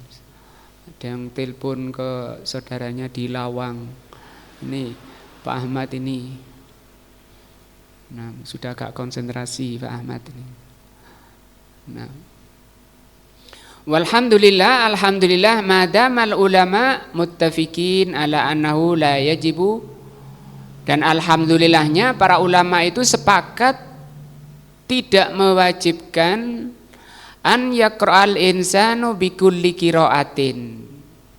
Ada yang telepon ke saudaranya di Lawang. Ini Pak Ahmad ini. Nah, sudah agak konsentrasi Pak Ahmad ini. Nah, walhamdulillah, alhamdulillah, madamal ulama muttafiqin ala annahu la yajibu, dan alhamdulillahnya para ulama itu sepakat tidak mewajibkan an yaqra'al insanu bikulli qiraatin.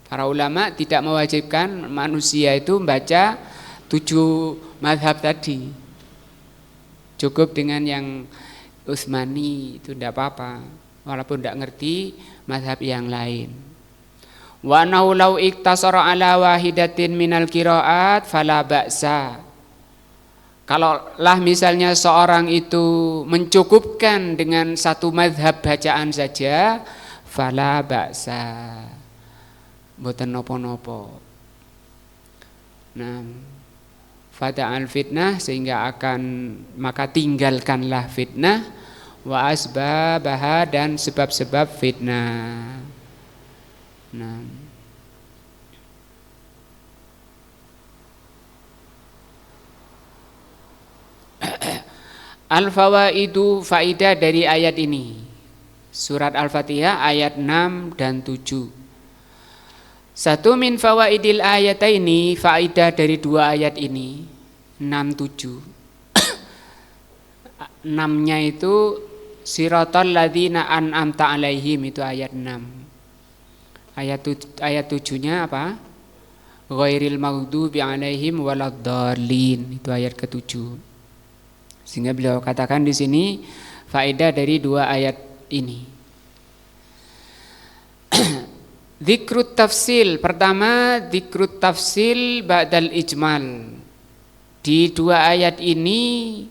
Para ulama tidak mewajibkan manusia itu membaca 7 mazhab tadi. Cukup dengan yang Utsmani itu tidak apa-apa, walaupun tidak ngerti mazhab yang lain. Wa annahu law iktasara ala wahidatin minal qiraat fala ba'sa. Kalau lah misalnya seorang itu mencukupkan dengan satu mazhab bacaan saja, fala ba'sa, mboten napa-napa. Nah, fata'al fitnah, sehingga maka tinggalkanlah fitnah, wa asbabaha, dan sebab-sebab fitnah. Nah, Al-fawaidu, faidah dari ayat ini. Surat Al-Fatihah ayat 6 dan 7. Satu min fawaidil ayataini, faidah dari dua ayat ini 6 7. 6-nya itu siratal ladzina an'amta alaihim, itu ayat 6. Ayat 7-nya apa? Ghairil maghdubi alaihim waladdallin, itu ayat ke-7. Sehingga beliau katakan di sini faedah dari dua ayat ini. Dzikrut tafsil, pertama dzikrut tafsil ba'dal ijmal. Di dua ayat ini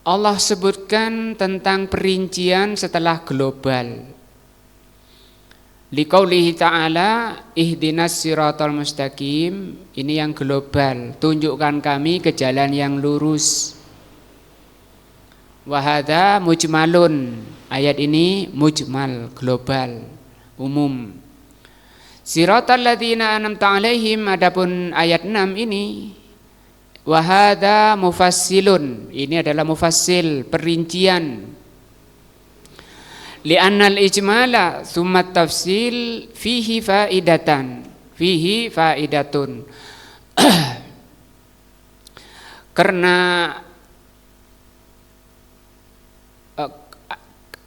Allah sebutkan tentang perincian setelah global. Liqaulihi ta'ala ihdinas siratal mustaqim, ini yang global, tunjukkan kami ke jalan yang lurus. Wa hadza mujmalun, ayat ini mujmal, global, umum. Siratal ladzina an'amta alaihim, adapun ayat 6 ini wa hadza mufassilun, ini adalah mufassil, perincian. Li'annal ijmala tsumma tafsil fihi faidatan, fihi faidatun. Karena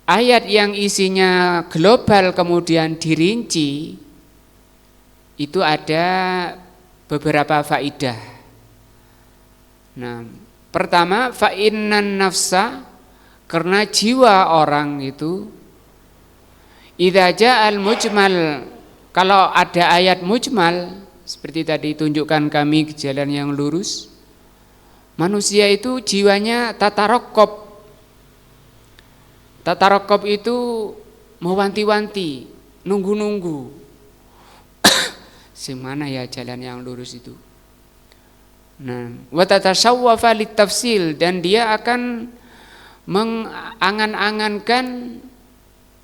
ayat yang isinya global kemudian dirinci, itu ada beberapa faidah. Nah, pertama fa'innan nafsa, karena jiwa orang itu idza ja'al mujmal, kalau ada ayat mujmal seperti tadi tunjukkan kami ke jalan yang lurus, manusia itu jiwanya tatarokob. Tatarokob itu mewanti-wanti, nunggu-nunggu. Semana ya jalan yang lurus itu. Nah, wa tatasawwafa litafsil, dan dia akan mengangan-angankan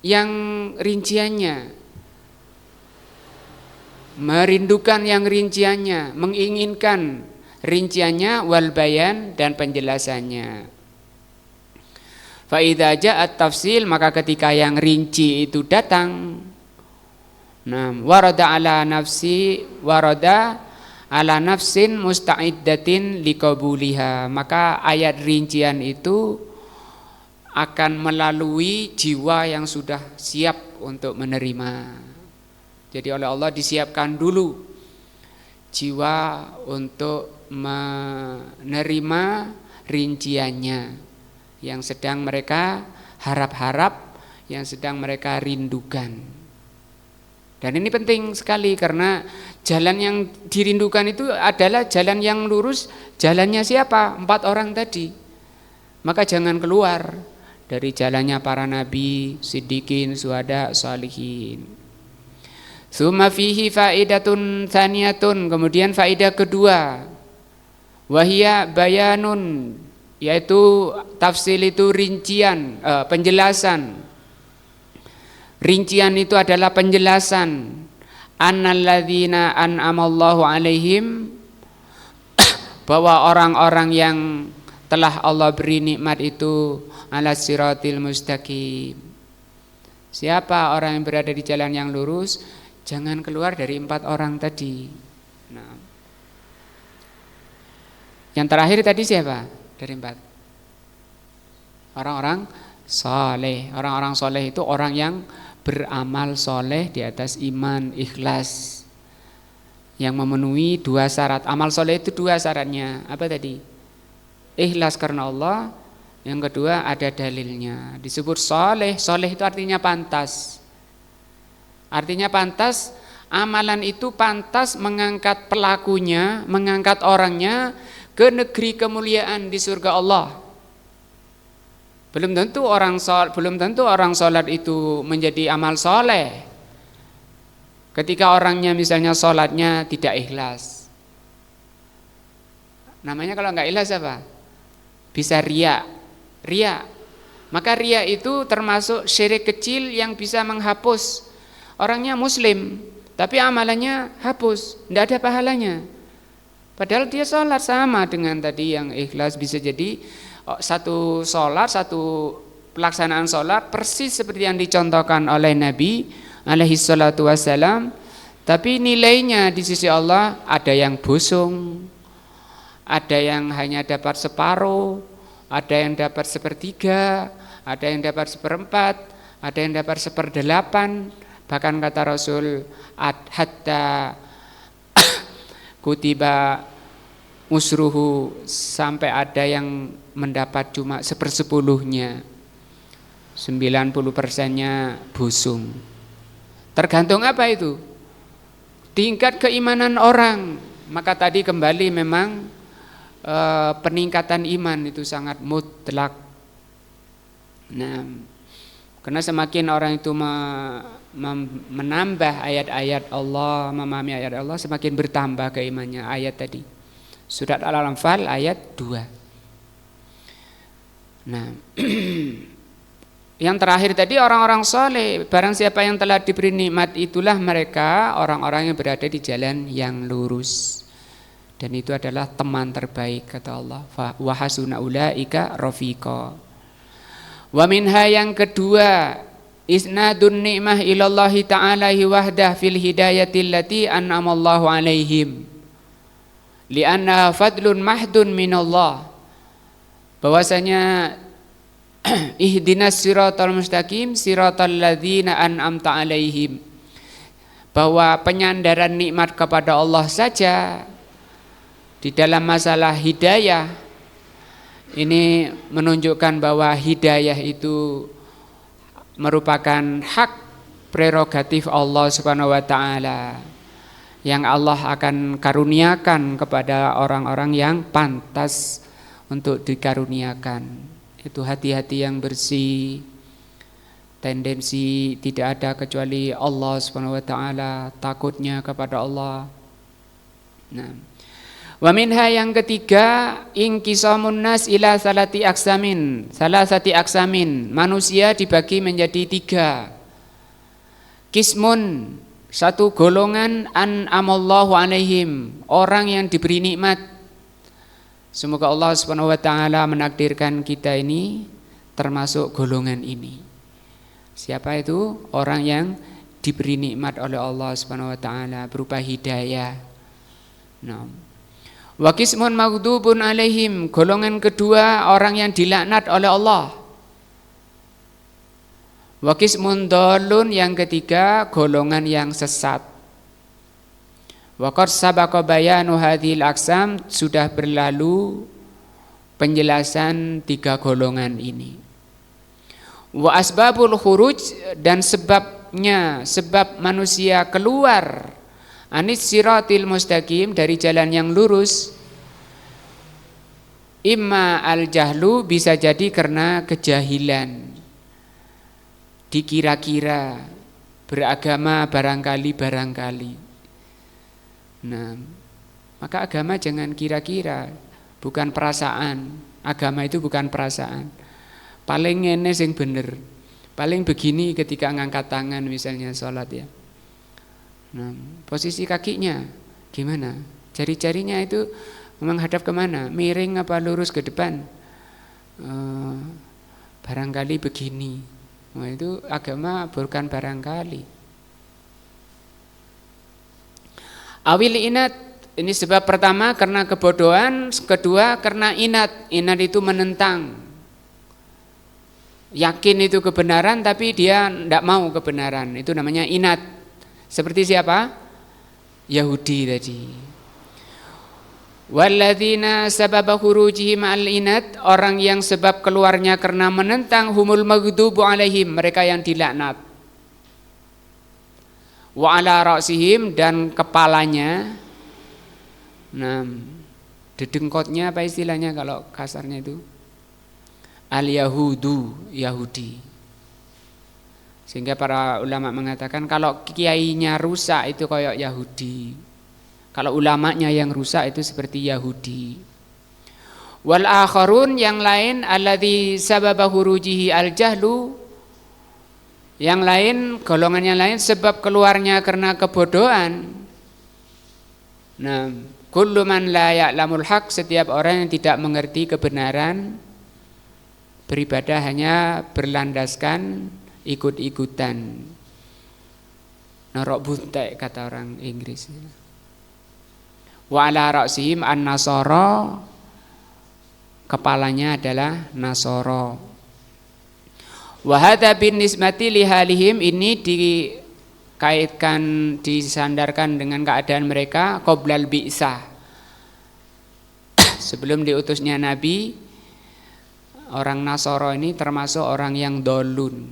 yang rinciannya, merindukan yang rinciannya, menginginkan rinciannya, wal bayan, dan penjelasannya. Fa idza ja'at tafsil, maka ketika yang rinci itu datang, nah, warada ala nafsin musta'iddatin liqabuliha, maka ayat rincian itu akan melalui jiwa yang sudah siap untuk menerima. Jadi oleh Allah disiapkan dulu jiwa untuk menerima rinciannya yang sedang mereka harap-harap, yang sedang mereka rindukan. Dan ini penting sekali karena jalan yang dirindukan itu adalah jalan yang lurus. Jalannya siapa? 4 orang tadi. Maka jangan keluar dari jalannya para nabi, siddiqin, syuhada, shalihin. Tsumma fihi faidatun tsaniyatun, kemudian faedah kedua, wahia bayanun, yaitu tafsil itu rincian, penjelasan. Rincian itu adalah penjelasan. Annalladzina an'amallahu alaihim, bahwa orang-orang yang telah Allah beri nikmat itu ala siratil mustaqim. Siapa orang yang berada di jalan yang lurus? Jangan keluar dari 4 orang tadi. Nah, yang terakhir tadi siapa dari 4? Orang-orang soleh. Orang-orang soleh itu orang yang beramal soleh di atas iman, ikhlas, yang memenuhi 2 syarat. Amal soleh itu 2 syaratnya. Apa tadi? Ikhlas karena Allah. Yang kedua ada dalilnya. Disebut soleh. Soleh itu artinya pantas. Artinya pantas, amalan itu pantas mengangkat pelakunya, mengangkat orangnya ke negeri kemuliaan di surga Allah. Belum tentu orang sholat itu menjadi amal soleh ketika orangnya misalnya sholatnya tidak ikhlas. Namanya kalau nggak ikhlas apa? Bisa riya. Maka riya itu termasuk syirik kecil yang bisa menghapus. Orangnya muslim tapi amalannya hapus, tidak ada pahalanya. Padahal dia sholat sama dengan tadi yang ikhlas. Bisa jadi satu sholat, satu pelaksanaan sholat persis seperti yang dicontohkan oleh Nabi alaihi salatu wassalam, tapi nilainya di sisi Allah ada yang busung, ada yang hanya dapat separuh, ada yang dapat sepertiga, ada yang dapat seperempat, ada yang dapat seperdelapan. Bahkan kata Rasul, hatta kutiba usruhu, sampai ada yang mendapat cuma 1/10-nya, 90%-nya busung. Tergantung apa itu? Tingkat keimanan orang. Maka tadi kembali memang peningkatan iman itu sangat mutlak. Nah, karena semakin orang itu menambah ayat-ayat Allah, memahami ayat Allah, semakin bertambah keimannya. Ayat tadi Surat Al-Anfal ayat 2. Nah, yang terakhir tadi orang-orang soleh, barang siapa yang telah diberi nikmat itulah mereka orang-orang yang berada di jalan yang lurus, dan itu adalah teman terbaik kata Allah. Wa hasuna ulaika rafiqa. Wa minha, yang kedua, isnadun ni'mah ilallahi ta'ala wahdah fil hidayati allati an'amallahu alaihim li'annaha fadlun mahdun minallah. Bahwasanya ihdinas siratal mustaqim siratal ladzina an'amta alaihim, bahwa penyandaran nikmat kepada Allah saja di dalam masalah hidayah ini menunjukkan bahwa hidayah itu merupakan hak prerogatif Allah Subhanahu wa taala yang Allah akan karuniakan kepada orang-orang yang pantas untuk dikaruniakan. Itu hati-hati yang bersih, tendensi tidak ada kecuali Allah Subhanahu wa taala, takutnya kepada Allah. Nah, wa minha, yang ketiga, inqisamun nas ila salasati aksamin. Manusia dibagi menjadi 3. Qismun, satu golongan, an'amallahu alaihim, orang yang diberi nikmat. Semoga Allah Subhanahu wa taala menakdirkan kita ini termasuk golongan ini. Siapa itu? Orang yang diberi nikmat oleh Allah Subhanahu wa taala berupa hidayah. Nah, wa qismun maghdubun alaihim, golongan kedua orang yang dilaknat oleh Allah. Wa qismun dhalun, yang ketiga golongan yang sesat. Wa qad sabaqa bayanu hadhil aqsam, sudah berlalu penjelasan 3 golongan ini. Wa asbabul khuruj, dan sebabnya, sebab manusia keluar anis siratil mustaqim, dari jalan yang lurus, imma al jahlu, bisa jadi karena kejahilan, dikira-kira, beragama barangkali. Nah, maka agama jangan kira-kira, bukan perasaan. Agama itu bukan perasaan. Paling ngene sing bener, paling begini ketika ngangkat tangan misalnya sholat ya. Nah, posisi kakinya gimana? Jari-jarinya itu menghadap kemana? Miring apa lurus ke depan? Barangkali begini. Nah, itu agama bukan barangkali. Awil inat, ini sebab pertama karena kebodohan, kedua karena inat. Inat itu menentang. Yakin itu kebenaran tapi dia tidak mau kebenaran. Itu namanya inat. Seperti siapa? Yahudi tadi. Walladzina sababa khurujihim al-inat, orang yang sebab keluarnya karena menentang, humul maghdubu alaihim, mereka yang dilaknat. Wa ala ra'sihim, dan kepalanya, nah, dedengkotnya apa istilahnya kalau kasarnya itu? Al-Yahudu, Yahudi. Sehingga para ulama mengatakan kalau kiainya rusak itu kayak Yahudi, kalau ulamanya yang rusak itu seperti Yahudi. Wal akharun, yang lain, alladzi sababa hurujihi al-jahlu, yang lain, golongan yang lain sebab keluarnya karena kebodohan. Nah, kullu man la ya'lamul haq, setiap orang yang tidak mengerti kebenaran, beribadah hanya berlandaskan ikut-ikutan. Norok buntek kata orang Inggris. Wa ala ra'sihim an-nasara, kepalanya adalah Nasara. Wa hadza bin nisbati li halihim, ini dikaitkan, disandarkan dengan keadaan mereka qoblal bi'sah. Sebelum diutusnya Nabi, orang Nasara ini termasuk orang yang dolun.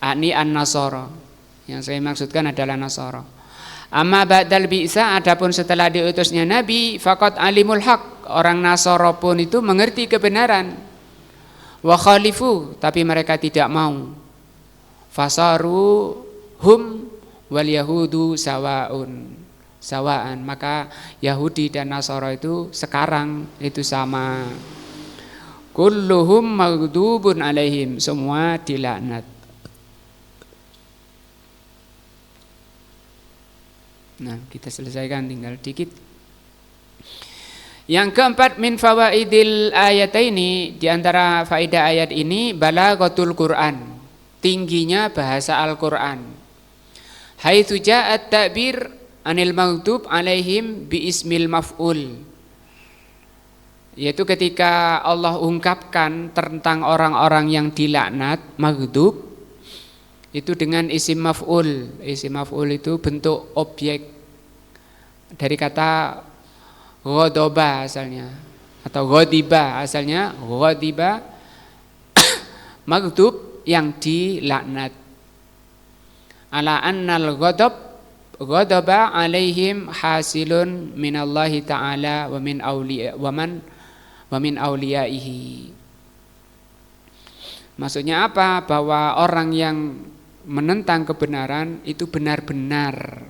Ani an-Nasara, yang saya maksudkan adalah Nasara. Amma ba'dal bi'sa, adapun setelah diutusnya Nabi, faqad alimul haq, orang Nasara pun itu mengerti kebenaran. Wa khalifu, tapi mereka tidak mau. Fasaru hum wal yahudu sawaan, maka Yahudi dan Nasara itu sekarang itu sama. Kulluhum maghdubun alaihim, semua dilaknat. Nah, kita selesaikan, tinggal dikit. Yang keempat, min fawaidil ayataini, di antara faedah ayat ini balaghatul Quran, tingginya bahasa Al-Qur'an. Haitsu ja'at ta'bir anil maghdub alaihim bi ismil maf'ul, yaitu ketika Allah ungkapkan tentang orang-orang yang dilaknat, maghdub, itu dengan isim maf'ul. Isim maf'ul itu bentuk objek dari kata ghadaba asalnya, atau ghadiba asalnya, ghadiba maghdub yang dilaknat. Ala annal ghadaba alaihim hasilun minallahi ta'ala wa min awliyaihi. Maksudnya apa? Bahwa orang yang menentang kebenaran itu benar-benar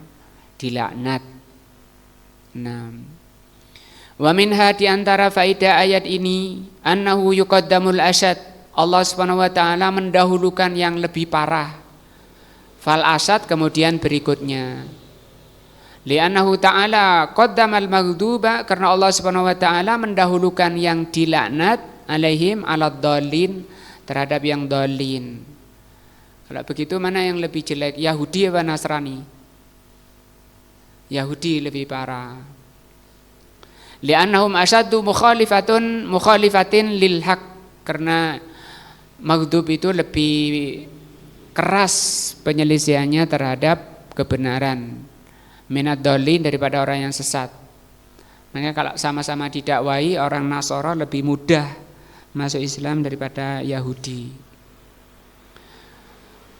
dilaknat. Nah, wa minha, di antara faedah ayat ini, annahu yuqaddamul asyad, Allah Subhanahu wa taala mendahulukan yang lebih parah. Fal asyad kemudian berikutnya. Li'annahu ta'ala qaddamal maghduba, karena Allah Subhanahu wa taala mendahulukan yang dilaknat alaihim alad dhalin, terhadap yang dhalin. Kalau begitu mana yang lebih jelek, Yahudi atau Nasrani? Yahudi lebih parah. Li'annahum asyaddu mukhalifatin lil haq, karena maghdub itu lebih keras penyelisihannya terhadap kebenaran, minad dhalin, daripada orang yang sesat. Makanya kalau sama-sama didakwai, orang Nasara lebih mudah masuk Islam daripada Yahudi.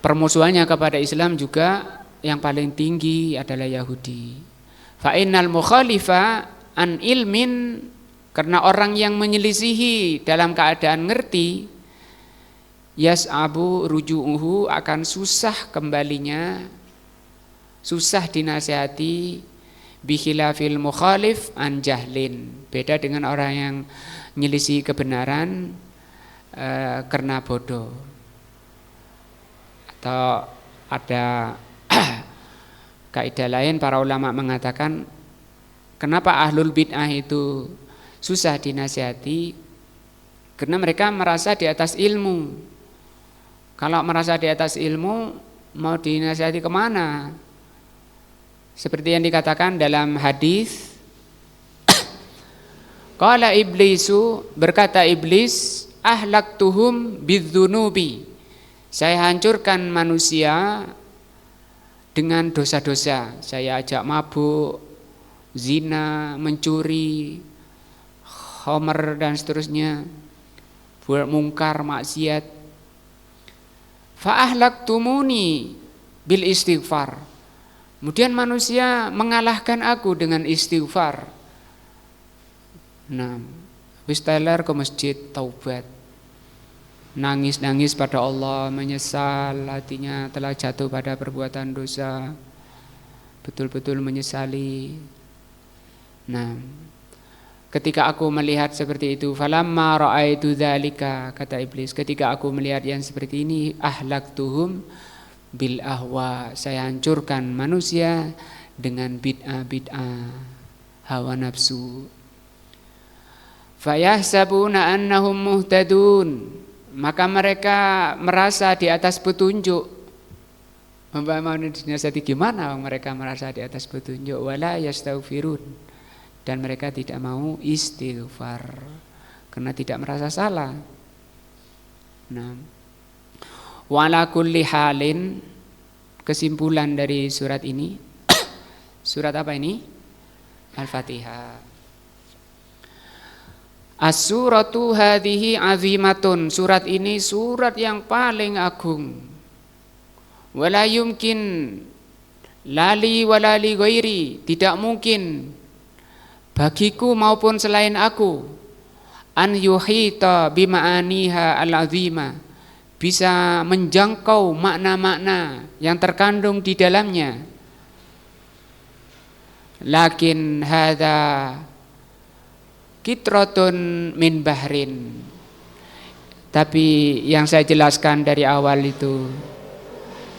Permusuhannya kepada Islam juga yang paling tinggi adalah Yahudi. Fa innal mukhalifa an ilmin, karena orang yang menyelisihi dalam keadaan ngerti, yas'abu ruju'uhu, akan susah kembalinya, susah dinasihati, bikhilafil mukhalif an jahlin, beda dengan orang yang menyelisihi kebenaran karena bodoh. Atau ada kaidah lain, para ulama mengatakan kenapa ahlul bid'ah itu susah dinasihati, karena mereka merasa di atas ilmu. Kalau merasa di atas ilmu, mau dinasihati kemana? Seperti yang dikatakan dalam hadis, qala iblisu, berkata iblis, ahlaktuhum bidzunubi, saya hancurkan manusia dengan dosa-dosa. Saya ajak mabuk, zina, mencuri, khamr dan seterusnya, buat mungkar, maksiat. Fa ahlaktumuni bil istighfar, kemudian manusia mengalahkan aku dengan istighfar. Nah, wis teler ke masjid taubat, nangis-nangis pada Allah, menyesal, hatinya telah jatuh pada perbuatan dosa, betul-betul menyesali. Nah, ketika aku melihat seperti itu, falamma ra'aitu dzalika, kata iblis, ketika aku melihat yang seperti ini, ahlaktuhum bil ahwa, saya hancurkan manusia dengan bid'ah hawa nafsu. Fayahsabuna annahum muhtadun, maka mereka merasa di atas petunjuk. Membangun dinasihati gimana mereka merasa di atas petunjuk? Wala yastaghfirun, dan mereka tidak mau istighfar karena tidak merasa salah. Nah, wala kulli halin, kesimpulan dari surat ini, surat apa ini? Al-Fatihah. As-suratu hadhihi azimatun, surat ini surat yang paling agung. Wala yumkin lali wala li ghairi, tidak mungkin bagiku maupun selain aku an yuhita bima'aniha al-azima, bisa menjangkau makna-makna yang terkandung di dalamnya. Lakin hadza kitratun min bahrin, tapi yang saya jelaskan dari awal itu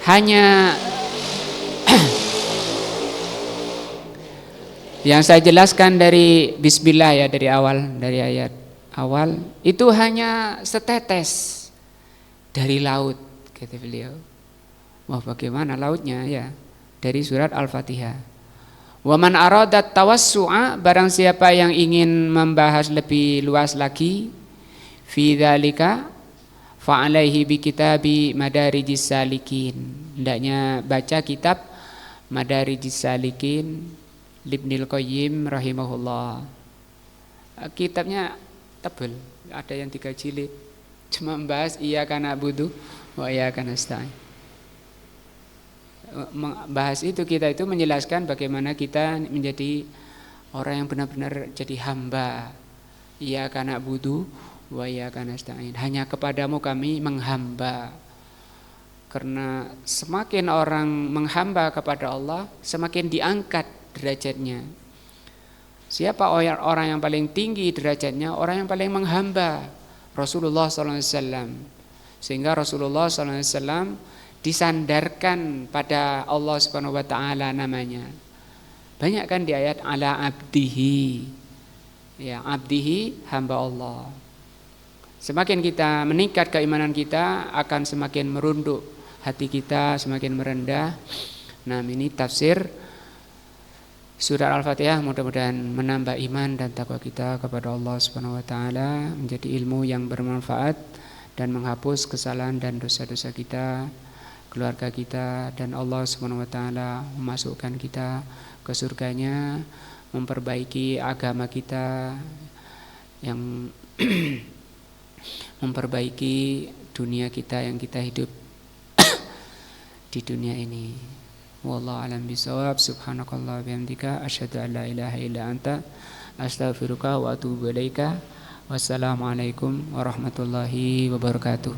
hanya yang saya jelaskan dari bismillah ya, dari awal, dari ayat awal itu hanya setetes dari laut, kata beliau. Wah, bagaimana lautnya ya? Dari surat Al-Fatihah. Wa man aradat tawassu'a, barang siapa yang ingin membahas lebih luas lagi, fi dzalika fa alaihi bi kitabi Madarijis Salikin, hendaknya baca kitab Madarijis Salikin Ibnul Qayyim rahimahullah. Kitabnya tebal, ada yang 3 jilid, cuma membahas iyyaka na'budu wa iyyaka nasta'in. Bahas itu, kita itu menjelaskan bagaimana kita menjadi orang yang benar-benar jadi hamba. Iyyaka na'budu wa iyyaka nasta'in, hanya kepadamu kami menghamba. Karena semakin orang menghamba kepada Allah, semakin diangkat derajatnya. Siapa orang yang paling tinggi derajatnya? Orang yang paling menghamba, Rasulullah SAW. Sehingga Rasulullah SAW disandarkan pada Allah Subhanahu wa taala namanya. Banyak kan di ayat ala abdihi. Ya, abdihi, hamba Allah. Semakin kita meningkat keimanan kita, akan semakin merunduk hati kita, semakin merendah. Nah, ini tafsir surah Al-Fatihah, mudah-mudahan menambah iman dan takwa kita kepada Allah Subhanahu wa taala, menjadi ilmu yang bermanfaat dan menghapus kesalahan dan dosa-dosa kita, keluarga kita, dan Allah Subhanahu wa taala memasukkan kita ke surganya, memperbaiki agama kita, yang memperbaiki dunia kita yang kita hidup di dunia ini. Wallahu a'lam bishawab. Subhanakallah bihamdika asyhadu an la ilaha illa anta astaghfiruka wa atubu ilaika. Wassalamualaikum warahmatullahi wabarakatuh.